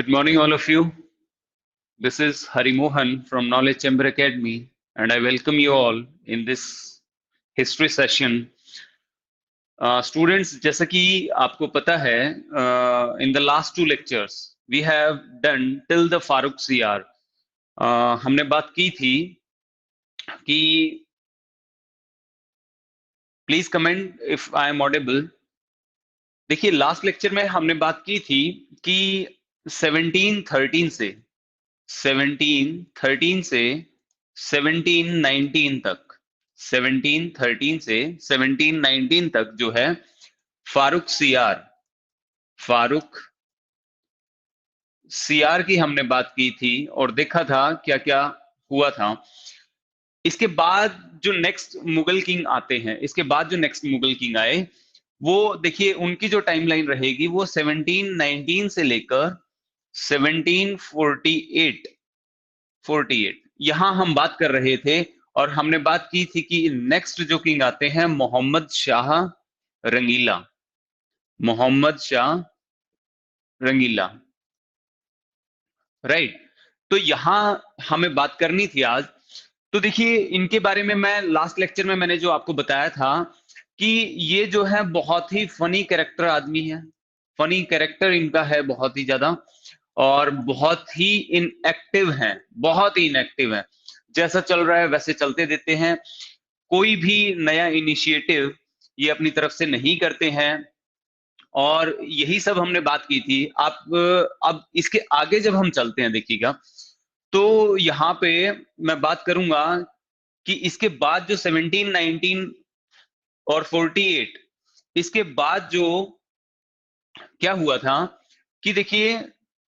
Good morning, all of you. This is Hari Mohan from Knowledge Chamber Academy, and I welcome you all in this history session. Students, जैसा कि आपको पता है, in the last two lectures we have done till the Farooq CR. हमने बात की थी कि please comment if I am audible. देखिए, लास्ट लेक्चर में हमने बात की थी कि 1713 से 1713 से 1719 तक 1713 से 1719 तक जो है फारूक सीआर की हमने बात की थी और देखा था क्या क्या हुआ था. इसके बाद जो नेक्स्ट मुगल किंग आते हैं, इसके बाद जो नेक्स्ट मुगल किंग आए, वो देखिए उनकी जो टाइमलाइन रहेगी वो 1719 से लेकर 1748 यहां हम बात कर रहे थे. और हमने बात की थी कि नेक्स्ट जो किंग आते हैं मोहम्मद शाह रंगीला. मोहम्मद शाह रंगीला, राइट. तो यहां हमें बात करनी थी आज. तो देखिए, इनके बारे में मैं लास्ट लेक्चर में मैंने जो आपको बताया था कि ये जो है बहुत ही फनी कैरेक्टर आदमी है. फनी कैरेक्टर इनका है बहुत ही ज्यादा, और बहुत ही इनएक्टिव हैं, बहुत ही इनएक्टिव हैं. जैसा चल रहा है वैसे चलते देते हैं. कोई भी नया इनिशिएटिव ये अपनी तरफ से नहीं करते हैं. और यही सब हमने बात की थी. आप अब इसके आगे जब हम चलते हैं देखिएगा, तो यहाँ पे मैं बात करूंगा कि इसके बाद जो 1719 और 48, इसके बाद जो क्या हुआ था कि देखिए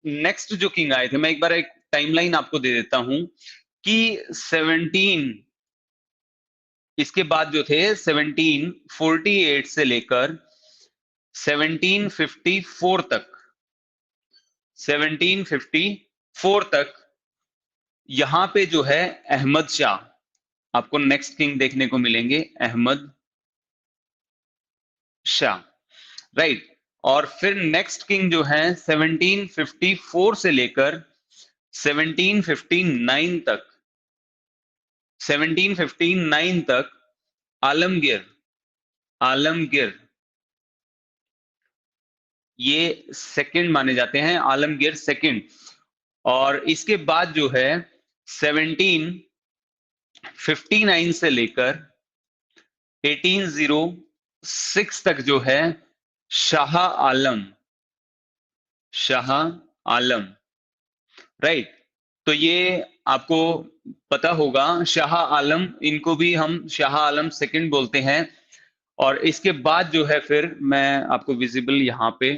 नेक्स्ट जो किंग आए थे, मैं एक बार एक टाइमलाइन आपको दे देता हूं कि 17 इसके बाद जो थे 1748 से लेकर 1754 तक 1754 तक यहां पे जो है अहमद शाह, आपको नेक्स्ट किंग देखने को मिलेंगे अहमद शाह, राइट. और फिर नेक्स्ट किंग जो है 1754 से लेकर 1759 तक 1759 तक आलमगीर आलमगीर ये सेकंड माने जाते हैं, आलमगीर सेकंड. और इसके बाद जो है 1759 से लेकर 1806 तक जो है शाह आलम शाह आलम, राइट. तो ये आपको पता होगा, शाह आलम, इनको भी हम शाह आलम सेकंड बोलते हैं. और इसके बाद जो है फिर मैं आपको विजिबल यहां पे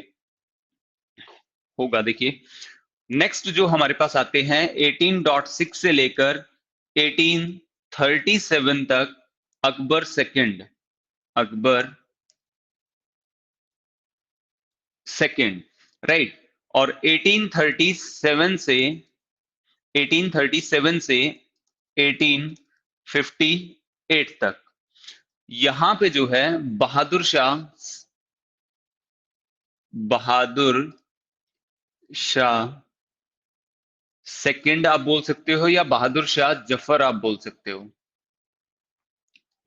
होगा, देखिए नेक्स्ट जो हमारे पास आते हैं 18.6 से लेकर 1837 तक Akbar second Akbar second, right. और 1837 से 1858 तक यहां पे जो है बहादुर शाह सेकंड आप बोल सकते हो, या बहादुर शाह जफर आप बोल सकते हो,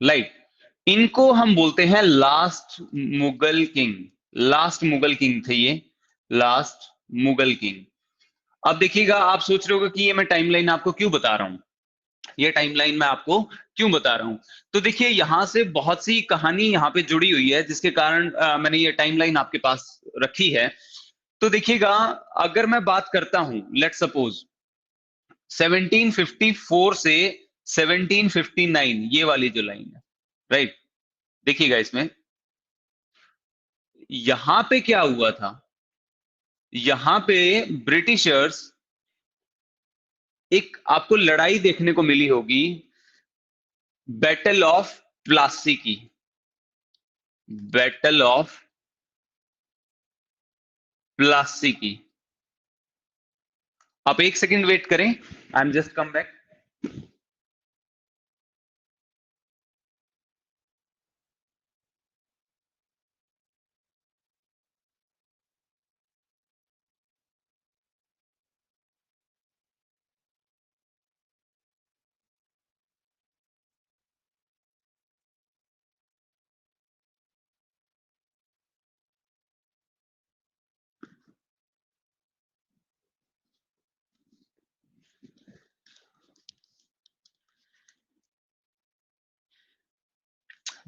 राइट. इनको हम बोलते हैं last Mughal king. Last Mughal king थे ये, लास्ट मुगल किंग. अब देखिएगा, आप सोच रहे होगा कि ये मैं टाइमलाइन आपको क्यों बता रहा हूं, ये टाइमलाइन मैं आपको क्यों बता रहा हूं. तो देखिए यहां से बहुत सी कहानी यहां पे जुड़ी हुई है, जिसके कारण मैंने ये टाइमलाइन आपके पास रखी है. तो देखिएगा, अगर मैं बात करता हूं, लेट सपोज 1754 से 1759, ये वाली जो लाइन है, राइट. देखिएगा इसमें यहां पे क्या हुआ था, यहां पे ब्रिटिशर्स, एक आपको लड़ाई देखने को मिली होगी, बैटल ऑफ प्लासी की, बैटल ऑफ प्लासी की. आप एक सेकंड वेट करें, I am just come back.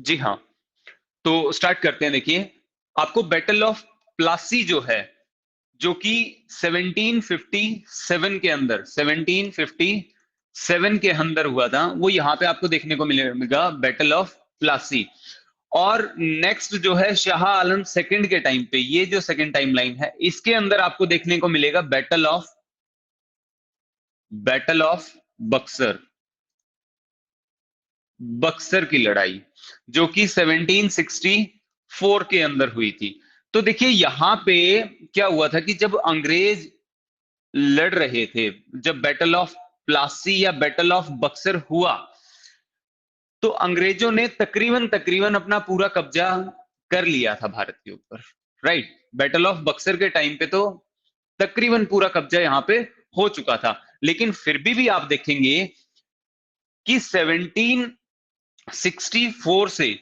जी हाँ, तो स्टार्ट करते हैं। देखिए, आपको बैटल ऑफ प्लासी जो है, जो कि 1757 के अंदर 1757 के अंदर हुआ था, वो यहाँ पे आपको देखने को मिलेगा, बैटल ऑफ प्लासी। और नेक्स्ट जो है शाह आलम सेकंड के टाइम पे, ये जो सेकंड टाइमलाइन है, इसके अंदर आपको देखने को मिलेगा बैटल ऑफ बक्सर, बक्सर की लड़ाई, जो कि 1764 के अंदर हुई थी। तो देखिए यहां पे क्या हुआ था कि जब अंग्रेज लड़ रहे थे, जब बैटल ऑफ प्लासी या बैटल ऑफ बक्सर हुआ, तो अंग्रेजों ने तकरीबन तकरीबन अपना पूरा कब्जा कर लिया था भारत के ऊपर। राइट, बैटल ऑफ बक्सर के टाइम पे तो तकरीबन पूरा कब्जा यहां पे हो चुका था। लेकिन फिर भी आप देखेंगे कि 1764 से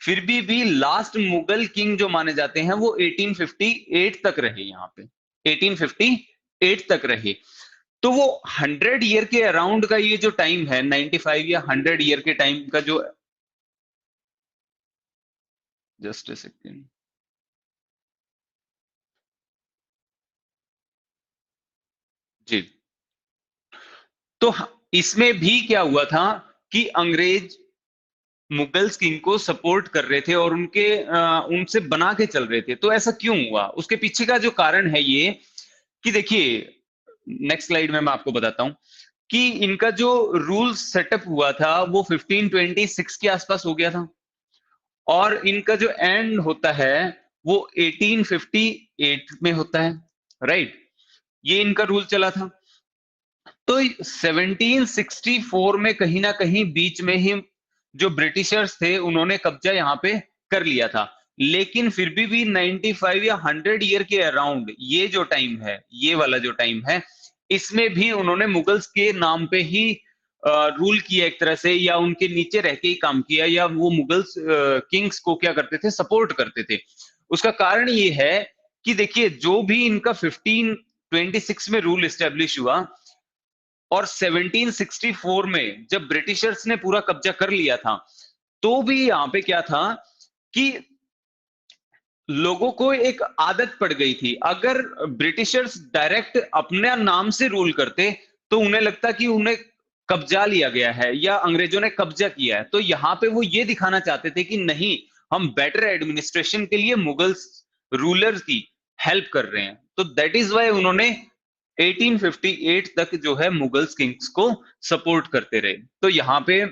फिर भी लास्ट मुगल किंग जो माने जाते हैं वो 1858 तक रहे, यहां पे 1858 तक रहे। तो वो 100 ईयर के अराउंड का ये जो टाइम है, 95 या 100 ईयर के टाइम का जो, जस्ट अ सेकेंड जी। तो इसमें भी क्या हुआ था कि अंग्रेज मुगल्स किंग को सपोर्ट कर रहे थे और उनसे बना के चल रहे थे। तो ऐसा क्यों हुआ, उसके पीछे का जो कारण है ये, कि देखिए नेक्स्ट स्लाइड में मैं आपको बताता हूं कि इनका जो रूल सेटअप हुआ था वो 1526 के आसपास हो गया था, और इनका जो एंड होता है वो 1858 में होता है। राइट, ये इनका रूल चला था। तो 1764 में कहीं ना कहीं बीच में ही जो ब्रिटिशर्स थे उन्होंने कब्जा यहां पे कर लिया था। लेकिन फिर भी 95 या 100 ईयर के अराउंड ये जो टाइम है, ये वाला जो टाइम है, इसमें भी उन्होंने मुगल्स के नाम पे ही रूल किया एक तरह से, या उनके नीचे रह के ही काम किया, या वो मुगल्स किंग्स को क्या करते थे, सपोर्ट करते थे। उसका कारण ये है कि देखिए जो भी इनका 1526 में रूल एस्टेब्लिश हुआ, और 1764 में जब ब्रिटिशर्स ने पूरा कब्जा कर लिया था, तो भी यहां पे क्या था कि लोगों को एक आदत पड़ गई थी। अगर ब्रिटिशर्स डायरेक्ट अपने नाम से रूल करते तो उन्हें लगता कि उन्हें कब्जा लिया गया है या अंग्रेजों ने कब्जा किया है। तो यहां पे वो ये दिखाना चाहते थे कि नहीं, हम बेटर एडमिनिस्ट्रेशन के लिए मुगल्स रूलर्स की हेल्प कर रहे हैं। तो दैट इज वाई उन्होंने 1858 तक जो है मुगल्स किंग्स को सपोर्ट करते रहे। तो यहाँ पे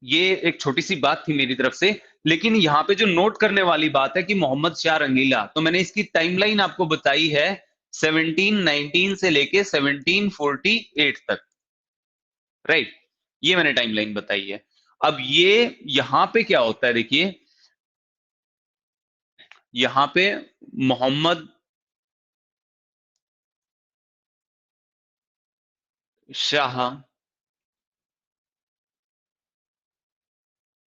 ये एक छोटी सी बात थी मेरी तरफ से। लेकिन यहाँ पे जो नोट करने वाली बात है कि मोहम्मद शाह रंगीला, तो मैंने इसकी टाइमलाइन आपको बताई है 1719 से लेके 1748 तक। राइट, ये मैंने टाइमलाइन बताई है। अब ये यहां पे क्या होता है, देखिए यहां पे मोहम्मद शाह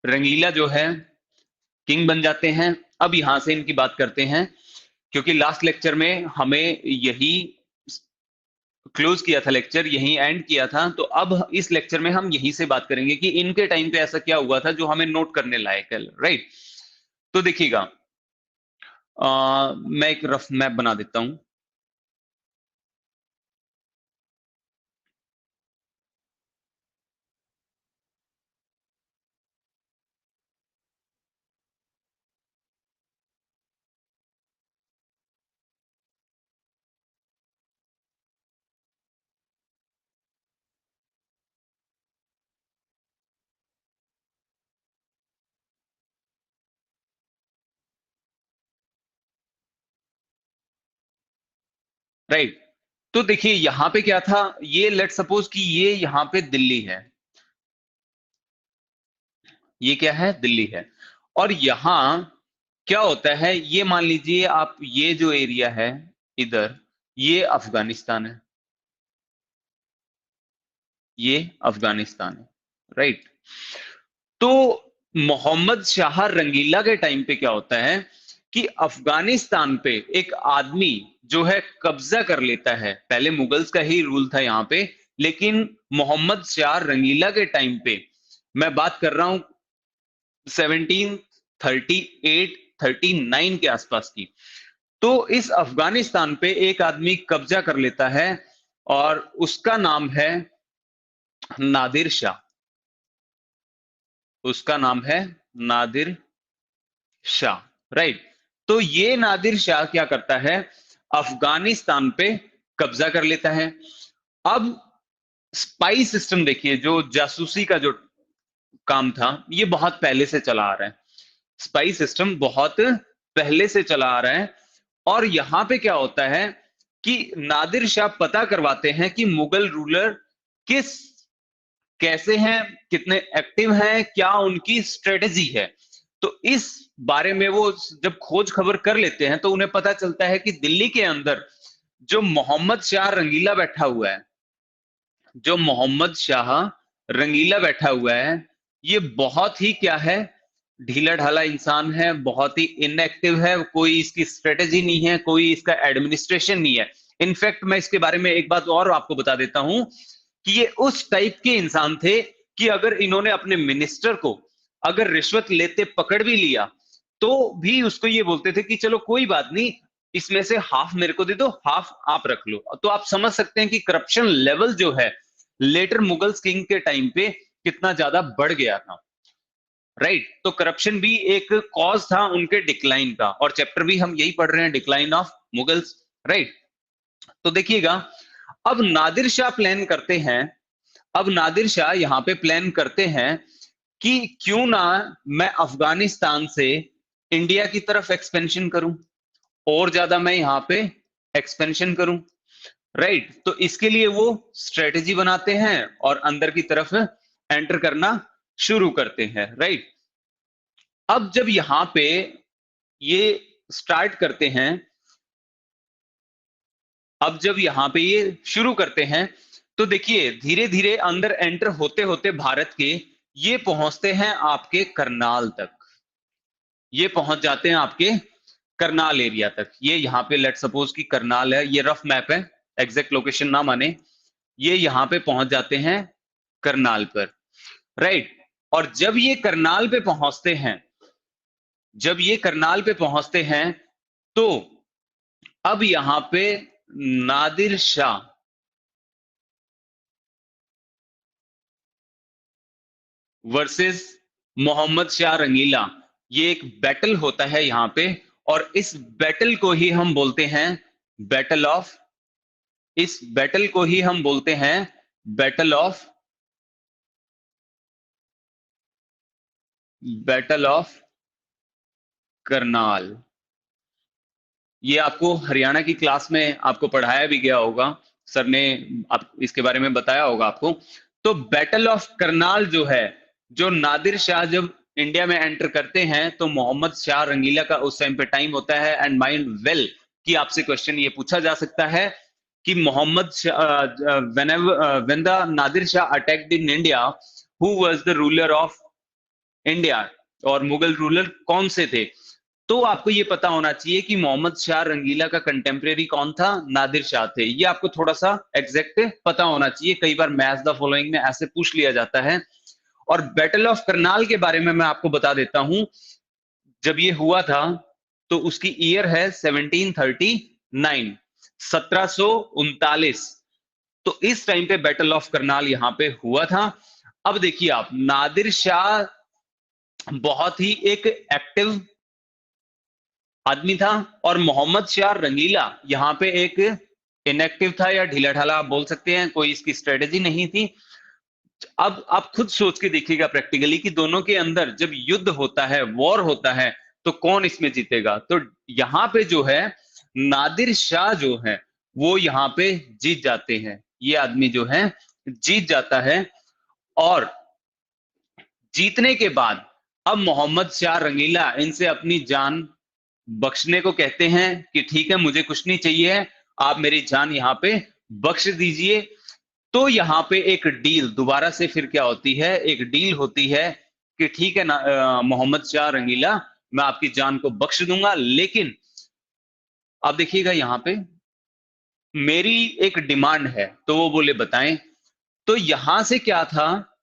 रंगीला जो है किंग बन जाते हैं। अब यहां से इनकी बात करते हैं, क्योंकि लास्ट लेक्चर में हमें यही क्लोज किया था, लेक्चर यही एंड किया था। तो अब इस लेक्चर में हम यहीं से बात करेंगे कि इनके टाइम पे ऐसा क्या हुआ था जो हमें नोट करने लायक है। राइट, तो देखिएगा, मैं एक रफ मैप बना देता हूं। राइट, तो देखिए यहां पे क्या था, ये लेट सपोज कि ये यहां पे दिल्ली है, ये क्या है, दिल्ली है। और यहां क्या होता है, ये मान लीजिए आप, ये जो एरिया है इधर, ये अफगानिस्तान है, ये अफगानिस्तान है। राइट, तो मोहम्मद शाह रंगीला के टाइम पे क्या होता है कि अफगानिस्तान पे एक आदमी जो है कब्जा कर लेता है। पहले मुगल्स का ही रूल था यहां पे, लेकिन मोहम्मद शाह रंगीला के टाइम पे मैं बात कर रहा हूं 1738 39 के आसपास की। तो इस अफगानिस्तान पे एक आदमी कब्जा कर लेता है और उसका नाम है नादिर शाह। उसका नाम है नादिर शाह, राइट। तो ये नादिर शाह क्या करता है, अफगानिस्तान पे कब्जा कर लेता है। अब स्पाई सिस्टम देखिए, जो जासूसी का जो काम था, ये बहुत पहले से चला आ रहा है। स्पाई सिस्टम बहुत पहले से चला आ रहा है। और यहां पे क्या होता है कि नादिर शाह पता करवाते हैं कि मुगल रूलर किस कैसे हैं, कितने एक्टिव हैं, क्या उनकी स्ट्रेटेजी है। तो इस बारे में वो जब खोज खबर कर लेते हैं तो उन्हें पता चलता है कि दिल्ली के अंदर जो मोहम्मद शाह रंगीला बैठा हुआ है, जो मोहम्मद शाह रंगीला बैठा हुआ है, ये बहुत ही क्या है, ढीला ढाला इंसान है, बहुत ही इनएक्टिव है, कोई इसकी स्ट्रेटेजी नहीं है, कोई इसका एडमिनिस्ट्रेशन नहीं है। इनफैक्ट मैं इसके बारे में एक बात और आपको बता देता हूं कि ये उस टाइप के इंसान थे कि अगर इन्होंने अपने मिनिस्टर को अगर रिश्वत लेते पकड़ भी लिया तो भी उसको ये बोलते थे कि चलो कोई बात नहीं, इसमें से हाफ मेरे को दे दो, हाफ आप रख लो। तो आप समझ सकते हैं कि करप्शन लेवल जो है लेटर मुगल किंग के टाइम पे कितना ज्यादा बढ़ गया था, राइट। तो करप्शन भी एक कॉज था उनके डिक्लाइन का, और चैप्टर भी हम यही पढ़ रहे हैं, डिक्लाइन ऑफ मुगल्स, राइट। तो देखिएगा, अब नादिर शाह प्लान करते हैं, अब नादिर शाह यहां पे प्लान करते हैं कि क्यों ना मैं अफगानिस्तान से इंडिया की तरफ एक्सपेंशन करूं, और ज्यादा मैं यहां पे एक्सपेंशन करूं, राइट। तो इसके लिए वो स्ट्रेटेजी बनाते हैं और अंदर की तरफ एंटर करना शुरू करते हैं, राइट। अब जब यहां पे ये स्टार्ट करते हैं, अब जब यहां पे ये शुरू करते हैं, तो देखिए धीरे धीरे अंदर एंटर होते होते भारत के ये पहुंचते हैं आपके करनाल तक। ये पहुंच जाते हैं आपके करनाल एरिया तक। ये यहां पे लेट सपोज कि करनाल है, ये रफ मैप है, एग्जैक्ट लोकेशन ना माने। ये यहां पे पहुंच जाते हैं करनाल पर, राइट। और जब ये करनाल पे पहुंचते हैं, जब ये करनाल पे पहुंचते हैं, तो अब यहां पे नादिर शाह वर्सेस मोहम्मद शाह रंगीला, ये एक बैटल होता है यहां पे। और इस बैटल को ही हम बोलते हैं बैटल ऑफ, इस बैटल को ही हम बोलते हैं battle of, battle of Karnal. ये आपको हरियाणा की क्लास में आपको पढ़ाया भी गया होगा, सर ने आप इसके बारे में बताया होगा आपको। तो बैटल ऑफ करनाल जो है, जो नादिर शाह जब इंडिया में एंटर करते हैं तो मोहम्मद शाह रंगीला का उस टाइम पे टाइम होता है। एंड माइंड वेल कि आपसे क्वेश्चन ये पूछा जा सकता है कि Mohammad when the Nadir Shah attacked in India, who was the ruler of India, और मुगल रूलर कौन से थे। तो आपको ये पता होना चाहिए कि मोहम्मद शाह रंगीला का कंटेम्प्रेरी कौन था, नादिर शाह थे। ये आपको थोड़ा सा एग्जैक्ट पता होना चाहिए, कई बार मैच द फॉलोइंग में ऐसे पूछ लिया जाता है। और बैटल ऑफ करनाल के बारे में मैं आपको बता देता हूं, जब ये हुआ था तो उसकी ईयर है 1739, 1739। तो इस टाइम पे बैटल ऑफ करनाल यहां पे हुआ था। अब देखिए आप, नादिर शाह बहुत ही एक एक्टिव आदमी था, और मोहम्मद शाह रंगीला यहाँ पे एक इनएक्टिव था, या ढीला ढाला आप बोल सकते हैं, कोई इसकी स्ट्रेटेजी नहीं थी। अब आप खुद सोच के देखिएगा प्रैक्टिकली कि दोनों के अंदर जब युद्ध होता है, वॉर होता है, तो कौन इसमें जीतेगा। तो यहाँ पे जो है नादिर शाह जो है वो यहाँ पे जीत जाते हैं, ये आदमी जो है जीत जाता है। और जीतने के बाद अब मोहम्मद शाह रंगीला इनसे अपनी जान बख्शने को कहते हैं कि ठीक है, मुझे कुछ नहीं चाहिए, आप मेरी जान यहाँ पे बख्श दीजिए। तो यहाँ पे एक डील दोबारा से फिर क्या होती है, एक डील होती है कि ठीक है ना, मोहम्मद शाह रंगीला, मैं आपकी जान को बख्श दूंगा, लेकिन आप देखिएगा यहाँ पे मेरी एक डिमांड है। तो वो बोले बताएं। तो यहां से क्या था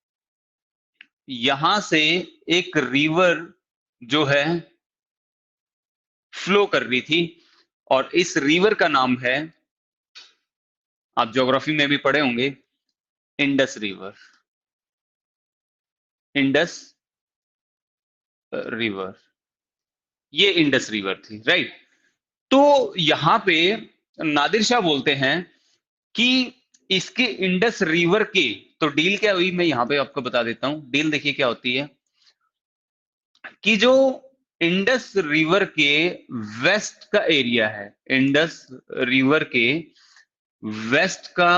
यहां से एक रिवर जो है फ्लो कर रही थी, और इस रिवर का नाम है, आप ज्योग्राफी में भी पढ़े होंगे, इंडस रिवर। इंडस रिवर, ये इंडस रिवर थी, राइट। तो यहां पे नादिर शाह बोलते हैं कि इसके इंडस रिवर के, तो डील क्या हुई, मैं यहां पे आपको बता देता हूं। डील देखिए क्या होती है कि जो इंडस रिवर के वेस्ट का एरिया है, इंडस रिवर के वेस्ट का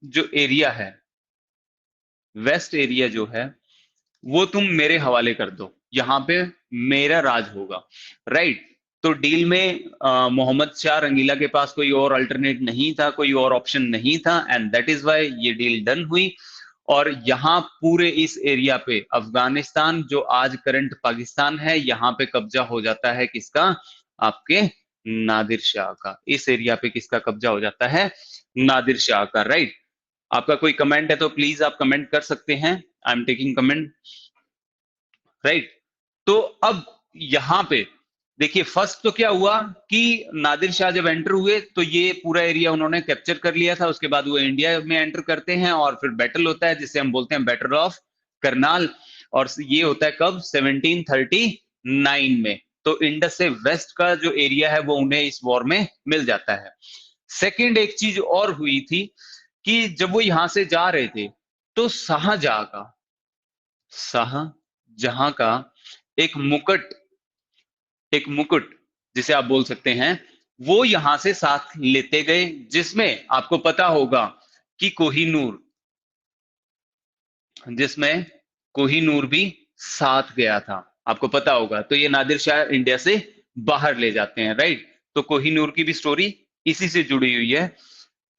जो एरिया है, वेस्ट एरिया जो है, वो तुम मेरे हवाले कर दो, यहां पे मेरा राज होगा, राइट। तो डील में मोहम्मद शाह रंगीला के पास कोई और अल्टरनेट नहीं था, कोई और ऑप्शन नहीं था, एंड दैट इज वाई ये डील डन हुई। और यहाँ पूरे इस एरिया पे अफगानिस्तान, जो आज करंट पाकिस्तान है, यहाँ पे कब्जा हो जाता है किसका, आपके नादिर शाह का। इस एरिया पे किसका कब्जा हो जाता है, नादिर शाह का, राइट। आपका कोई कमेंट है तो प्लीज आप कमेंट कर सकते हैं, I am taking comment, right. तो अब यहां पे देखिए, फर्स्ट तो क्या हुआ कि नादिर शाह जब एंटर हुए तो ये पूरा एरिया उन्होंने कैप्चर कर लिया था। उसके बाद वो इंडिया में एंटर करते हैं और फिर बैटल होता है, जिसे हम बोलते हैं बैटल ऑफ करनाल। और ये होता है कब, 1739 में। तो इंडस से वेस्ट का जो एरिया है वो उन्हें इस वॉर में मिल जाता है। सेकेंड एक चीज और हुई थी कि जब वो यहां से जा रहे थे तो शाहजहां का, शाहजहां का एक मुकुट, एक मुकुट जिसे आप बोल सकते हैं, वो यहां से साथ लेते गए, जिसमें आपको पता होगा कि कोहिनूर, जिसमें कोहिनूर भी साथ गया था, आपको पता होगा। तो ये नादिर शाह इंडिया से बाहर ले जाते हैं, राइट। तो कोहिनूर की भी स्टोरी इसी से जुड़ी हुई है।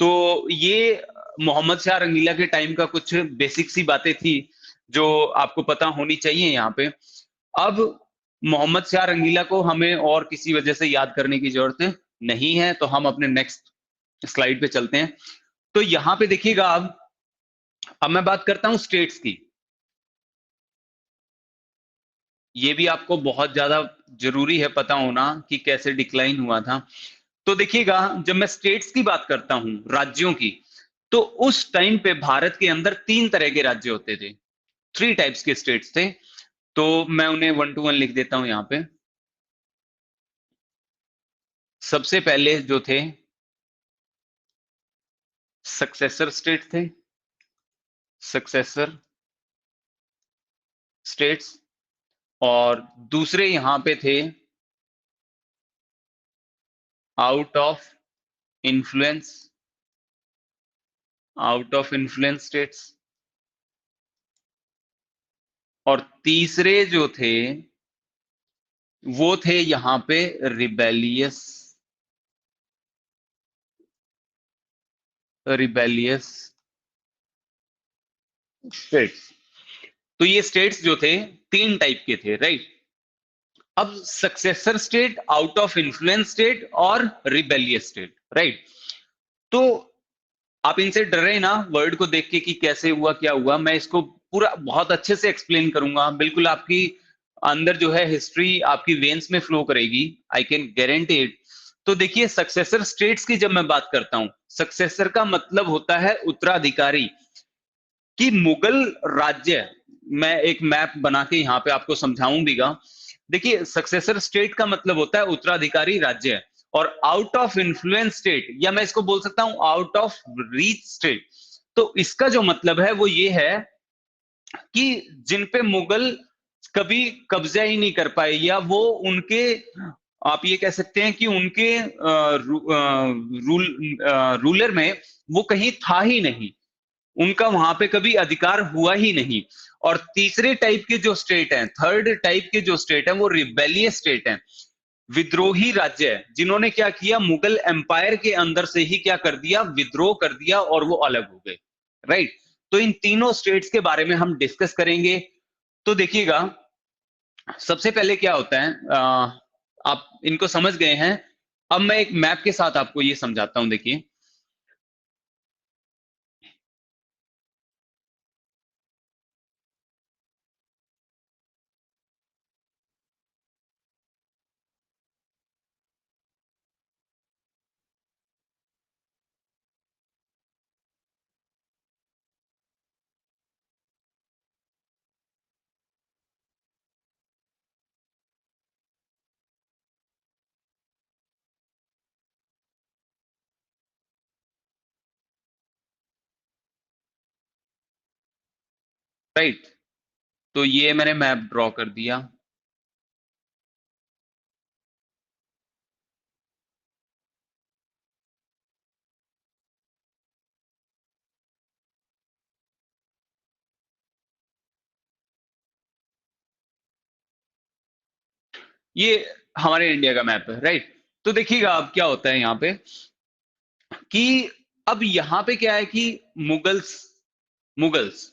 तो ये मोहम्मद शाह रंगीला के टाइम का कुछ बेसिक सी बातें थी जो आपको पता होनी चाहिए यहाँ पे। अब मोहम्मद शाह रंगीला को हमें और किसी वजह से याद करने की जरूरत नहीं है, तो हम अपने नेक्स्ट स्लाइड पे चलते हैं। तो यहां पे देखिएगा, अब मैं बात करता हूं स्टेट्स की। ये भी आपको बहुत ज्यादा जरूरी है पता होना कि कैसे डिक्लाइन हुआ था। तो देखिएगा, जब मैं स्टेट्स की बात करता हूं, राज्यों की, तो उस टाइम पे भारत के अंदर तीन तरह के राज्य होते थे, थ्री टाइप्स के स्टेट्स थे। तो मैं उन्हें वन टू वन लिख देता हूं यहां पे। सबसे पहले जो थे, सक्सेसर स्टेट थे, सक्सेसर स्टेट्स। और दूसरे यहां पे थे out of influence, out of influence states. और तीसरे जो थे वो थे यहां पे रिबेलियस, रिबेलियस स्टेट्स। तो ये स्टेट्स जो थे तीन टाइप के थे, राइट। अब successor state, out of influence state और रिबेलियस स्टेट, राइट। तो आप इनसे डर रहे ना वर्ड को देख के कि कैसे हुआ क्या हुआ, मैं इसको पूरा बहुत अच्छे से एक्सप्लेन करूंगा, बिल्कुल आपकी अंदर जो है हिस्ट्री आपकी वेन्स में फ्लो करेगी, आई कैन गारंटी इट। तो देखिए, सक्सेसर स्टेट्स की जब मैं बात करता हूं, सक्सेसर का मतलब होता है उत्तराधिकारी। कि मुगल राज्य, मैं एक मैप बना के यहाँ पे आपको समझाऊं भीगा। देखिए, सक्सेसर स्टेट का मतलब होता है उत्तराधिकारी राज्य, और आउट ऑफ इन्फ्लुएंस स्टेट, या मैं इसको बोल सकता हूं आउट ऑफ रीच स्टेट। तो इसका जो मतलब है वो ये है कि जिन पे मुगल कभी कब्जा ही नहीं कर पाए, या वो उनके, आप ये कह सकते हैं कि उनके रूलर में वो कहीं था ही नहीं, उनका वहां पे कभी अधिकार हुआ ही नहीं। और तीसरे टाइप के जो स्टेट हैं, थर्ड टाइप के जो स्टेट हैं, वो रिबेलियस स्टेट हैं, विद्रोही राज्य है, जिन्होंने क्या किया, मुगल एम्पायर के अंदर से ही क्या कर दिया, विद्रोह कर दिया और वो अलग हो गए, राइट। तो इन तीनों स्टेट्स के बारे में हम डिस्कस करेंगे। तो देखिएगा, सबसे पहले क्या होता है, आप इनको समझ गए हैं। अब मैं एक मैप के साथ आपको ये समझाता हूं, देखिए। राइट। तो ये मैंने मैप ड्रॉ कर दिया। ये हमारे इंडिया का मैप है, राइट। तो देखिएगा अब क्या होता है यहाँ पे कि अब यहाँ पे क्या है कि मुगल्स मुगल्स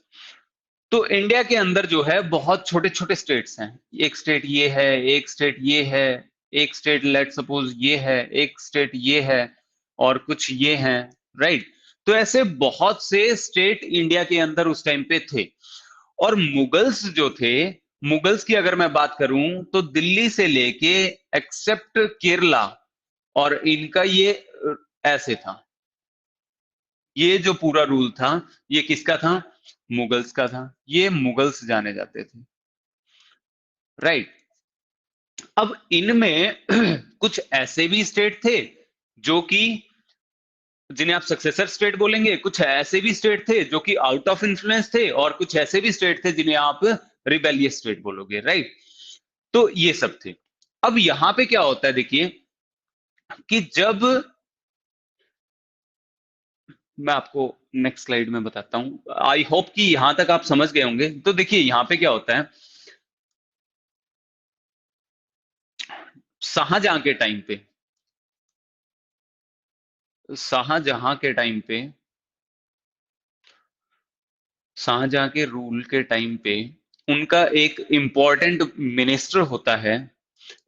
तो इंडिया के अंदर जो है बहुत छोटे छोटे स्टेट्स हैं। एक स्टेट ये है, एक स्टेट ये है, एक स्टेट लेट सपोज ये है, एक स्टेट ये है, और कुछ ये हैं, राइट। तो ऐसे बहुत से स्टेट इंडिया के अंदर उस टाइम पे थे। और मुगल्स जो थे, मुगल्स की अगर मैं बात करूं तो दिल्ली से लेके एक्सेप्ट केरला, और इनका ये ऐसे था, ये जो पूरा रूल था ये किसका था? मुगल्स का था। ये मुगल्स जाने जाते थे, राइट। अब इनमें कुछ ऐसे भी स्टेट थे जो कि जिन्हें आप सक्सेसर स्टेट बोलेंगे, कुछ ऐसे भी स्टेट थे जो कि आउट ऑफ इन्फ्लुएंस थे, और कुछ ऐसे भी स्टेट थे जिन्हें आप रिबेलियस स्टेट बोलोगे, राइट। तो ये सब थे। अब यहां पे क्या होता है देखिए कि जब मैं आपको नेक्स्ट स्लाइड में बताता हूं, आई होप कि यहां तक आप समझ गए होंगे। तो देखिए यहां पे क्या होता है, शाहजहां के टाइम पे, शाहजहां के टाइम पे शाहजहां के रूल के टाइम पे उनका एक इंपॉर्टेंट मिनिस्टर होता है।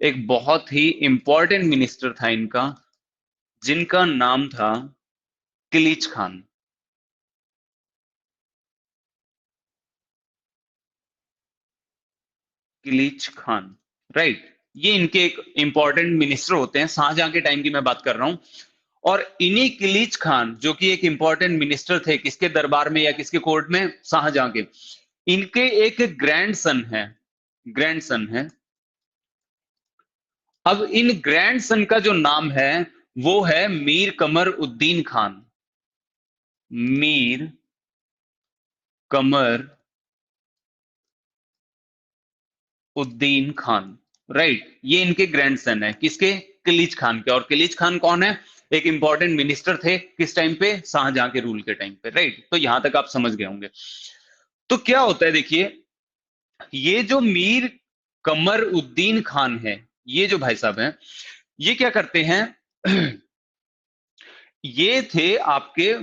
एक बहुत ही इंपॉर्टेंट मिनिस्टर था इनका, जिनका नाम था किलीच खान। किलीच खान, राइट। ये इनके एक इंपॉर्टेंट मिनिस्टर होते हैं, शाहजहां के टाइम की मैं बात कर रहा हूं। और इन्हीं किलीच खान जो कि एक इंपॉर्टेंट मिनिस्टर थे, किसके दरबार में या किसके कोर्ट में? शाहजहां के। इनके एक ग्रैंडसन है, ग्रैंडसन है। अब इन ग्रैंडसन का जो नाम है वो है मीर कमर उद्दीन खान। मीर कमर उद्दीन खान, राइट। ये इनके ग्रैंडसन है, किसके? किलीच खान के। और किलीच खान कौन है? एक इंपॉर्टेंट मिनिस्टर थे, किस टाइम पे? शाहजहां के रूल के टाइम पे, राइट। तो यहां तक आप समझ गए होंगे। तो क्या होता है देखिए, ये जो मीर कमर उद्दीन खान है, ये जो भाई साहब हैं, ये क्या करते हैं? ये थे आपके